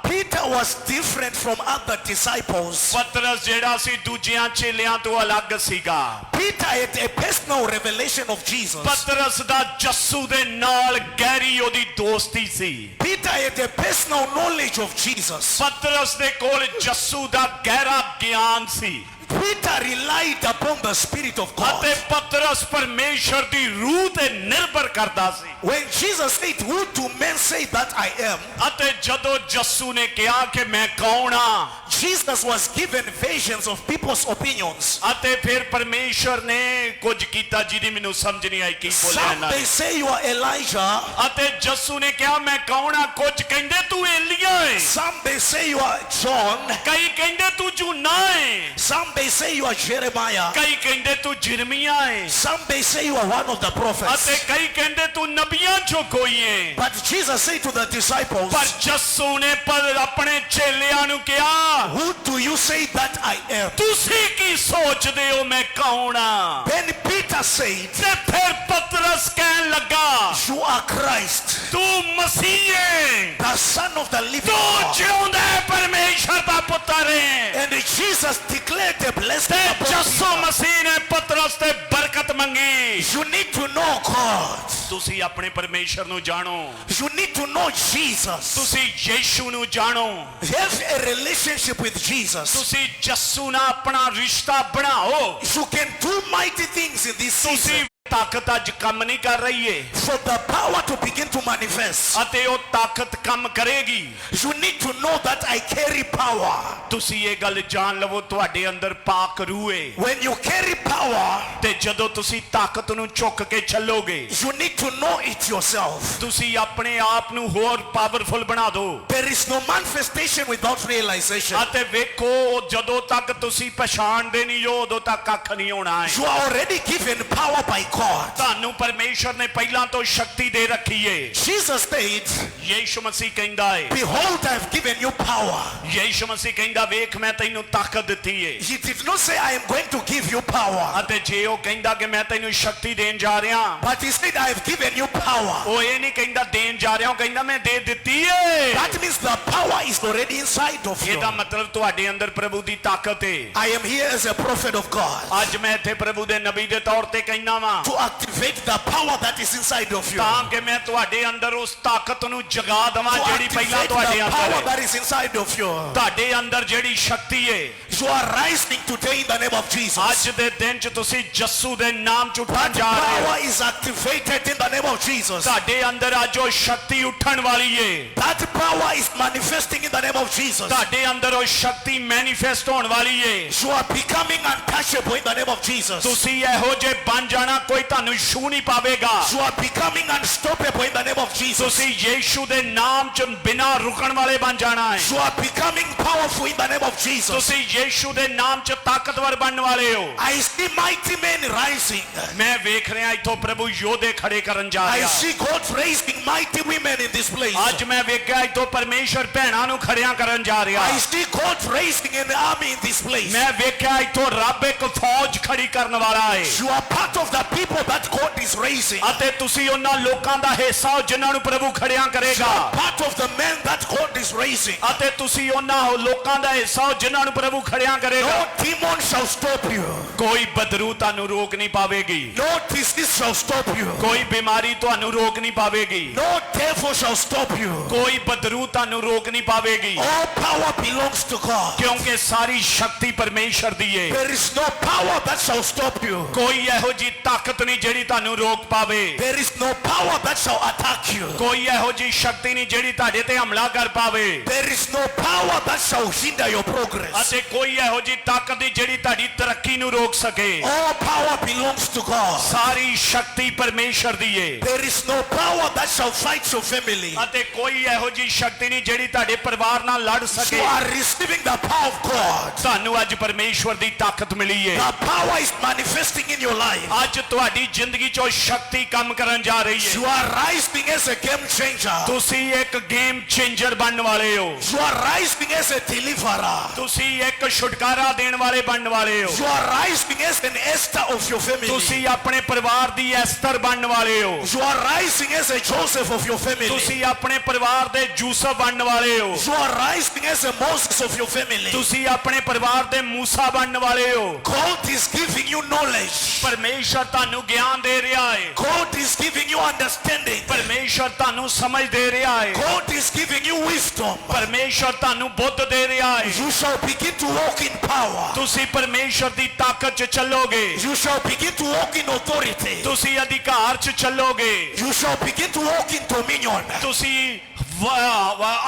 Peter was different from other disciples. ਪਤਰਸ ਜਿਹੜਾ ਸੀ ਦੂਜਿਆਂ ਚੇਲਿਆਂ ਤੋਂ ਅਲੱਗ ਸੀਗਾ। Peter had a personal revelation of Jesus. ਪਤਰਸ ਦਾ ਜੱਸੂ ਦੇ ਨਾਲ ਗਹਿਰੀ ਉਹਦੀ ਦੋਸਤੀ ਸੀ। Peter had a personal knowledge of Jesus. ਪਤਰਸ ਦੇ ਕੋਲ ਜੱਸੂ ਦਾ ਗਹਿਰਾ ਗਿਆਨ ਸੀ। Peter relied upon the Spirit of God. ਅਤੇ ਪਤਰਸ ਪਰਮੇਸ਼ਰ ਦੀ ਰੂਹ ਤੇ ਨਿਰਭਰ ਕਰਦਾ ਸੀ। When Jesus said, who do men say that I am? ਅਤੇ ਜਦੋਂ ਜੱਸੂ ਨੇ ਕਿਹਾ ਕਿ ਮੈਂ ਕੌਣ ਆ, Jesus was given visions of people's opinions. ਅਤੇ ਫਿਰ ਪਰਮੇਸ਼ਰ ਨੇ ਕੁਝ ਕੀਤਾ ਜਿਹਦੀ ਮੈਨੂੰ ਸਮਝ ਨਹੀਂ ਆਈ ਕੀ ਬੋਲਿਆ Some ਇਹਨਾਂ they ਨੇ। say you are Elijah. ਅਤੇ ਜੱਸੂ ਨੇ ਕਿਹਾ ਮੈਂ ਕੌਣ ਆ, ਕੁਝ ਕਹਿੰਦੇ ਤੂੰ ਏਲੀਆ ਹੈ, Some they say you are John. ਕਈ ਕਹਿੰਦੇ ਤੂੰ ਜੂਨਾ ਹੈ, Some they say you are Jeremiah. ਕਈ ਕਹਿੰਦੇ ਤੂੰ ਜਿਰਮੀਆ ਹੈ, Some they say you are one of the prophets. ਅਤੇ ਕਈ ਕਹਿੰਦੇ ਤੂੰ ਨਬੀਆਂ ਚੋਂ ਕੋਈ ਹੈ। But Jesus said to the disciples, ਪਰ ਜੱਸੂ ਨੇ ਆਪਣੇ ਚੇਲਿਆਂ ਨੂੰ ਕਿਹਾ who do you say that I am? ਤੁਸੀਂ ਕੀ ਸੋਚਦੇ ਹੋ ਮੈਂ ਕੌਣ ਆ? Then Peter said, ਤੇ ਫਿਰ ਪਤਰਸ ਕਹਿਣ ਲੱਗਾ you are Christ, ਤੂੰ ਮਸੀਹ ਹੈ, the Son of the living ਤੂੰ God. ਜਿਉਂਦਾ ਪਰਮੇਸ਼ਰ ਦਾ ਪੁੱਤਰ ਹੈ। And Jesus declared a blessing ਤੇ upon ਜੱਸੂ Peter. ਮਸੀਹ ਨੇ ਪਤਰਸ ਤੇ ਬਰਕਤ ਮੰਗੀ। You need to know God. ਤੁਸੀਂ ਆਪਣੇ ਪਰਮੇਸ਼ਰ ਨੂੰ ਜਾਣੋ, You need to know Jesus. ਤੁਸੀਂ ਯੀਸ਼ੂ ਨੂੰ ਜਾਣੋ, Have a relationship with Jesus. ਤੁਸੀਂ ਜੱਸੂ ਨਾਲ ਆਪਣਾ ਰਿਸ਼ਤਾ ਬਣਾਓ। You can do mighty things in this ਤੁਸੀਂ season. ਤਾਕਤ ਅੱਜ ਕੰਮ ਨਹੀਂ ਕਰ ਰਹੀ ਏ For the power to begin to manifest, ਅਤੇ ਉਹ ਤਾਕਤ ਕੰਮ ਕਰੇਗੀ। you need to know that I carry power. ਤੁਸੀਂ ਇਹ ਗੱਲ ਜਾਣ ਲਵੋ ਤੁਹਾਡੇ ਅੰਦਰ ਪਾਕ ਰੂਹ ਏ। When you carry power, ਤੇ ਜਦੋਂ ਤੁਸੀਂ ਤਾਕਤ ਨੂੰ ਚੁੱਕ ਕੇ ਚੱਲੋਗੇ you need to know it yourself. ਤੁਸੀਂ ਆਪਣੇ ਆਪ ਨੂੰ ਹੋਰ ਪਾਵਰਫੁਲ ਬਣਾ ਦਿਓ। There is no manifestation without realization. ਅਤੇ ਵੇਖੋ ਜਦੋਂ ਤੱਕ ਤੁਸੀਂ ਪਛਾਣਦੇ ਨਹੀਂ ਹੋ ਉਦੋਂ ਤੱਕ ਕੱਖ ਨਹੀਂ ਹੋਣਾ ਹੈ। You are already given power by God. ਤੁਹਾਨੂੰ ਪਰਮੇਸ਼ਰ ਨੇ ਪਹਿਲਾਂ ਤੋਂ ਸ਼ਕਤੀ ਦੇ ਰੱਖੀ ਏ। Jesus said, ਯੀਸ਼ੂ ਮਸੀਹ ਕਹਿੰਦਾ ਏ, behold, I have given you power. Yishu ਮਸੀਹ ਕਹਿੰਦਾ ਵੇਖ ਮੈਂ ਤੈਨੂੰ ਤਾਕਤ ਦਿੱਤੀ ਏ। He did not say, I am going to give you power. ਅਤੇ ਜੇ ਉਹ ਕਹਿੰਦਾ ਕਿ ਮੈਂ ਤੈਨੂੰ ਸ਼ਕਤੀ ਦੇਣ ਜਾ ਰਿਹਾ, But he said, I have given you power. ਉਹ ਇਹ ਨਹੀਂ ਕਹਿੰਦਾ ਦੇਣ ਜਾ ਰਿਹਾ, ਉਹ ਕਹਿੰਦਾ ਮੈਂ ਦੇ ਦਿੱਤੀ ਏ। That means the power is already inside of you. ਇਹਦਾ ਮਤਲਬ ਤੁਹਾਡੇ ਅੰਦਰ ਪ੍ਰਭੂ ਦੀ ਤਾਕਤ ਏ। I am here as a prophet of God ਅੱਜ ਮੈਂ ਇੱਥੇ ਪ੍ਰਭੂ ਦੇ ਨਬੀ ਦੇ ਤੌਰ ਤੇ ਕਹਿੰਦਾ ਵਾਂ to activate the power that is inside of you. ਤਾਂ ਕਿ ਮੈਂ ਤੁਹਾਡੇ ਅੰਦਰ ਉਸ ਤਾਕਤ ਨੂੰ ਜਗਾ ਦਵਾਂ To ਜਿਹੜੀ ਪਹਿਲਾਂ activate ਤੁਹਾਡੇ the ਅੰਦਰ power ਹੈ। that is inside of you. ਤੁਹਾਡੇ ਅੰਦਰ ਜਿਹੜੀ ਸ਼ਕਤੀ ਏ You are rising today in the name of Jesus. ਅੱਜ ਦੇ ਦਿਨ 'ਚ ਤੁਸੀਂ ਜੱਸੂ ਦੇ ਨਾਮ 'ਚ ਉੱਠਣ That ਜਾ ਰਹੇ ਹੋ। power is activated in the name of Jesus. ਤੁਹਾਡੇ ਅੰਦਰ ਅੱਜ ਉਹ ਸ਼ਕਤੀ ਉੱਠਣ ਵਾਲੀ ਏ। That power is manifesting in the name of Jesus. ਤੁਹਾਡੇ ਅੰਦਰ ਉਹ ਸ਼ਕਤੀ ਮੈਨੀਫੈਸਟ ਹੋਣ ਵਾਲੀ ਏ। You are becoming untouchable in the name of Jesus. ਤੁਸੀਂ ਇਹੋ ਜਿਹੇ ਬਣ ਜਾਣਾ ਕੋਈ ਤੁਹਾਨੂੰ ਛੂ ਨਹੀਂ ਪਾਵੇਗਾ। You are becoming unstoppable in the name of Jesus. ਤੁਸੀਂ ਯੀਸ਼ੂ ਦੇ ਨਾਮ 'ਚ ਬਿਨਾਂ ਰੁਕਣ ਵਾਲੇ ਬਣ ਜਾਣਾ ਹੈ। You are becoming powerful in the name of Jesus. ਤੁਸੀਂ ਯੀਸ਼ੂ ਦੇ ਨਾਮ 'ਚ ਤਾਕਤਵਰ ਬਣਨ ਵਾਲੇ ਹੋ। I see mighty men rising. ਮੈਂ ਵੇਖ ਰਿਹਾ ਇੱਥੋਂ ਪ੍ਰਭੂ ਯੋਧੇ ਖੜੇ ਕਰਨ ਜਾ I ਰਿਹਾ। see God raising mighty women in this place. ਅੱਜ ਮੈਂ ਵੇਖਿਆ ਇੱਥੋਂ ਪਰਮੇਸ਼ਰ ਭੈਣਾਂ ਨੂੰ ਖੜਿਆਂ ਕਰਨ ਜਾ ਰਿਹਾ। I see God raising an army in this place. ਮੈਂ ਵੇਖਿਆ ਇੱਥੋਂ ਰੱਬ ਇੱਕ ਫੌਜ ਖੜੀ ਕਰਨ ਵਾਲਾ ਹੈ। You are part of the people that God is raising. ਅਤੇ ਤੁਸੀਂ ਉਹਨਾਂ ਲੋਕਾਂ ਦਾ ਹਿੱਸਾ ਹੋ ਜਿਨ੍ਹਾਂ ਨੂੰ ਪ੍ਰਭੂ ਖੜਿਆਂ You ਕਰੇਗਾ। are part of the men that God is raising. ਅਤੇ ਤੁਸੀਂ ਉਹਨਾਂ ਲੋਕਾਂ ਦਾ ਹਿੱਸਾ ਹੋ ਜਿਨ੍ਹਾਂ ਨੂੰ ਪ੍ਰਭੂ ਖੜਿਆਂ ਕਰੇਗਾ। No demon shall stop you. ਕੋਈ ਬਦਰੂ ਤੁਹਾਨੂੰ ਰੋਕ ਨਹੀਂ ਪਾਵੇਗੀ No disease shall stop you. ਕੋਈ ਬਿਮਾਰੀ ਤੁਹਾਨੂੰ ਰੋਕ ਨਹੀਂ ਪਾਵੇਗੀ No devil shall stop you. ਕੋਈ ਬਦਰੂ ਤੁਹਾਨੂੰ ਰੋਕ ਨਹੀਂ ਪਾਵੇਗੀ All power belongs to God. ਕਿਉਂਕਿ ਸਾਰੀ ਸ਼ਕਤੀ ਪਰਮੇਸ਼ਰ ਦੀ ਏ There is no power that shall stop you. ਕੋਈ ਇਹੋ ਜੀ ਤਾਕਤ ਨਹੀਂ ਜਿਹੜੀ ਤੁਹਾਨੂੰ ਰੋਕ ਪਾਵੇ There is no power that shall attack you. ਕੋਈ ਇਹੋ ਜੀ ਸ਼ਕਤੀ ਨਹੀਂ ਜਿਹੜੀ ਤੁਹਾਡੇ ਤੇ ਹਮਲਾ ਕਰ ਪਾਵੇ There is no power that shall hinder your progress. ਅਤੇ ਕੋਈ ਇਹੋ ਜੀ ਤਾਕਤ ਨਹੀਂ ਜਿਹੜੀ ਤੁਹਾਡੀ ਤਰੱਕੀ ਨੂੰ ਰੋਕ ਸਕੇ All power belongs to God. ਸਾਰੀ ਸ਼ਕਤੀ ਪਰਮੇਸ਼ਰ ਦੀ ਏ There is no power that shall fight your family. ਅਤੇ ਕੋਈ ਇਹੋ ਜੀ ਸ਼ਕਤੀ ਨਹੀਂ ਜਿਹੜੀ ਤੁਹਾਡੇ ਪਰਿਵਾਰ ਨਾਲ ਲੜ You ਸਕੇ are receiving the power of God. ਤੁਹਾਨੂੰ ਅੱਜ ਪਰਮੇਸ਼ਵਰ ਦੀ ਤਾਕਤ ਮਿਲੀ ਏ The power is manifesting in your life. ਅੱਜ ਤੁਹਾਡੀ ਜ਼ਿੰਦਗੀ 'ਚੋਂ ਸ਼ਕਤੀ ਕੰਮ ਕਰਨ ਜਾ ਰਹੀ You A are rising as a game changer. ਤੁਸੀਂ ਇੱਕ ਗੇਮ ਚੇਂਜਰ ਬਣਨ ਵਾਲੇ ਹੋ You are rising as a deliverer. ਤੁਸੀਂ ਇੱਕ ਛੁਟਕਾਰਾ ਦੇਣ ਵਾਲੇ ਬਣਨ ਵਾਲੇ ਹੋ You are rising as an Esther of your family. ਤੁਸੀਂ ਆਪਣੇ ਪਰਿਵਾਰ ਦੀ ਐਸਤਰ ਬਣਨ ਵਾਲੇ ਹੋ You are rising as a Joseph of your family. ਤੁਸੀਂ ਆਪਣੇ ਪਰਿਵਾਰ ਦੇ ਯੂਸਫ ਬਣਨ ਵਾਲੇ ਹੋ You are rising as a Moses of your family. ਤੁਸੀਂ ਆਪਣੇ ਪਰਿਵਾਰ ਦੇ ਮੂਸਾ ਬਣਨ ਵਾਲੇ ਹੋ God is giving you knowledge. ਪਰਮੇਸ਼ਰ ਤੁਹਾਨੂੰ ਗਿਆਨ ਦੇ ਰਿਹਾ ਹੈ God is giving you understanding. ਪਰਮੇਸ਼ਰ ਤੁਹਾਨੂੰ ਸਮਝ ਦੇ ਰਿਹਾ ਹੈ God is giving you wisdom. ਪਰਮੇਸ਼ਰ ਤੁਹਾਨੂੰ ਬੁੱਧ ਦੇ ਰਿਹਾ ਹੈ You shall begin to walk in power. ਤੁਸੀਂ ਪਰਮੇਸ਼ਰ ਦੀ ਤਾਕਤ 'ਚ ਚੱਲੋਗੇ You shall begin to walk in authority. ਤੁਸੀਂ ਅਧਿਕਾਰ 'ਚ ਚੱਲੋਗੇ You shall begin to walk in dominion. ਤੁਸੀਂ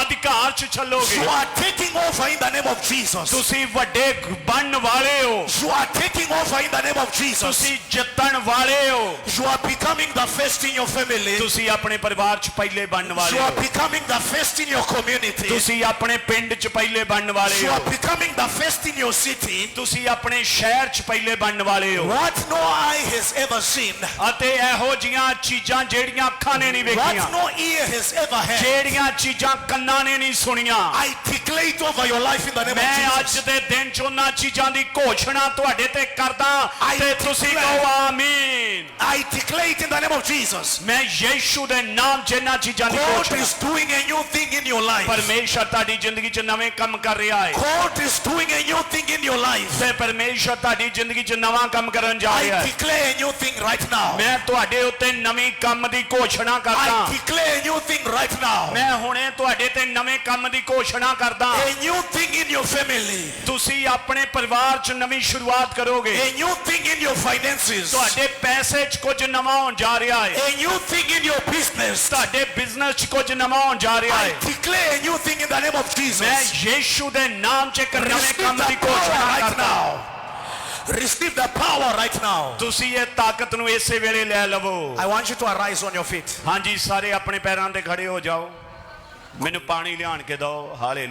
ਅਧਿਕਾਰ 'ਚ ਚੱਲੋਗੇ You are taking over in the name of Jesus. ਤੁਸੀਂ ਵੱਡੇ ਬਣਨ ਵਾਲੇ ਹੋ You are taking over in the name of Jesus. ਤੁਸੀਂ ਜਿੱਤਣ ਵਾਲੇ ਹੋ You are becoming the first in your family. ਤੁਸੀਂ ਆਪਣੇ ਪਰਿਵਾਰ 'ਚ ਪਹਿਲੇ ਬਣਨ ਵਾਲੇ You are ਹੋ becoming the first in your community. ਤੁਸੀਂ ਆਪਣੇ ਪਿੰਡ 'ਚ ਪਹਿਲੇ ਬਣਨ ਵਾਲੇ You ਹੋ are becoming the first in your city. ਤੁਸੀਂ ਆਪਣੇ ਸ਼ਹਿਰ 'ਚ ਪਹਿਲੇ ਬਣਨ ਵਾਲੇ ਹੋ What no eye has ever seen, ਅਤੇ ਇਹੋ ਜੀਆਂ ਚੀਜ਼ਾਂ ਜਿਹੜੀਆਂ ਅੱਖਾਂ ਨੇ ਨਹੀਂ what ਵੇਖੀਆਂ no ear has ever heard, ਜਿਹੜੀਆਂ ਚੀਜ਼ਾਂ ਕੰਨਾਂ ਨੇ ਨਹੀਂ ਸੁਣੀਆਂ I declare it over your life in the name of ਮੈਂ ਅੱਜ Jesus. ਦੇ ਦਿਨ 'ਚ ਉਹਨਾਂ ਚੀਜ਼ਾਂ ਦੀ ਘੋਸ਼ਣਾ ਤੁਹਾਡੇ ਤੇ ਕਰਦਾ I ਤੇ ਤੁਸੀਂ declare- ਕਹੋ ਆਮੀਨ I declare it in the name of Jesus. ਮੈਂ ਯੀਸ਼ੂ ਦੇ ਨਾਮ 'ਚ ਇਹਨਾਂ ਚੀਜ਼ਾਂ ਦੀ God ਘੋਸ਼ਣਾ is doing a new thing in your life. ਪਰਮੇਸ਼ਰ ਤੁਹਾਡੀ ਜ਼ਿੰਦਗੀ 'ਚ ਨਵੇਂ ਕੰਮ ਕਰ ਰਿਹਾ ਹੈ God is doing a new thing in your life. ਤੇ ਪਰਮੇਸ਼ਰ ਤੁਹਾਡੀ ਜ਼ਿੰਦਗੀ 'ਚ ਨਵਾਂ ਕੰਮ ਕਰਨ ਜਾ ਰਿਹਾ I ਹੈ declare a new thing right now. ਮੈਂ ਤੁਹਾਡੇ ਉੱਤੇ ਨਵੀਂ ਕੰਮ ਦੀ ਘੋਸ਼ਣਾ ਕਰਦਾ I declare a new thing right now. ਮੈਂ ਹੁਣੇ ਤੁਹਾਡੇ ਤੇ ਨਵੇਂ ਕੰਮ ਦੀ ਘੋਸ਼ਣਾ ਕਰਦਾ A new thing in your family. ਤੁਸੀਂ ਆਪਣੇ ਪਰਿਵਾਰ 'ਚ ਨਵੀਂ ਸ਼ੁਰੂਆਤ ਕਰੋਗੇ A new thing in your finances. ਤੁਹਾਡੇ ਪੈਸੇ 'ਚ ਕੁਝ ਨਵਾਂ ਹੋਣ ਜਾ ਰਿਹਾ ਹੈ A new thing in your business. ਤੁਹਾਡੇ ਬਿਜ਼ਨਸ 'ਚ ਕੁਝ ਨਵਾਂ ਹੋਣ ਜਾ ਰਿਹਾ I ਹੈ declare a new thing in the name of ਮੈਂ Jesus. ਯੀਸ਼ੂ ਦੇ ਨਾਮ 'ਚ ਇੱਕ ਨਵੇਂ Receive ਕੰਮ the ਦੀ power ਘੋਸ਼ਣਾ right ਕਰਦਾ now. Receive the power right now. ਤੁਸੀਂ ਇਹ ਤਾਕਤ ਨੂੰ ਇਸੇ ਵੇਲੇ ਲੈ ਲਵੋ I want you to arise on your feet. ਹਾਂਜੀ ਸਾਰੇ ਆਪਣੇ ਪੈਰਾਂ ਤੇ ਖੜੇ ਹੋ ਜਾਓ ਮੈਨੂੰ ਪਾਣੀ ਲਿਆਣ ਕੇ ਦਿਓ ਹਾਲੇ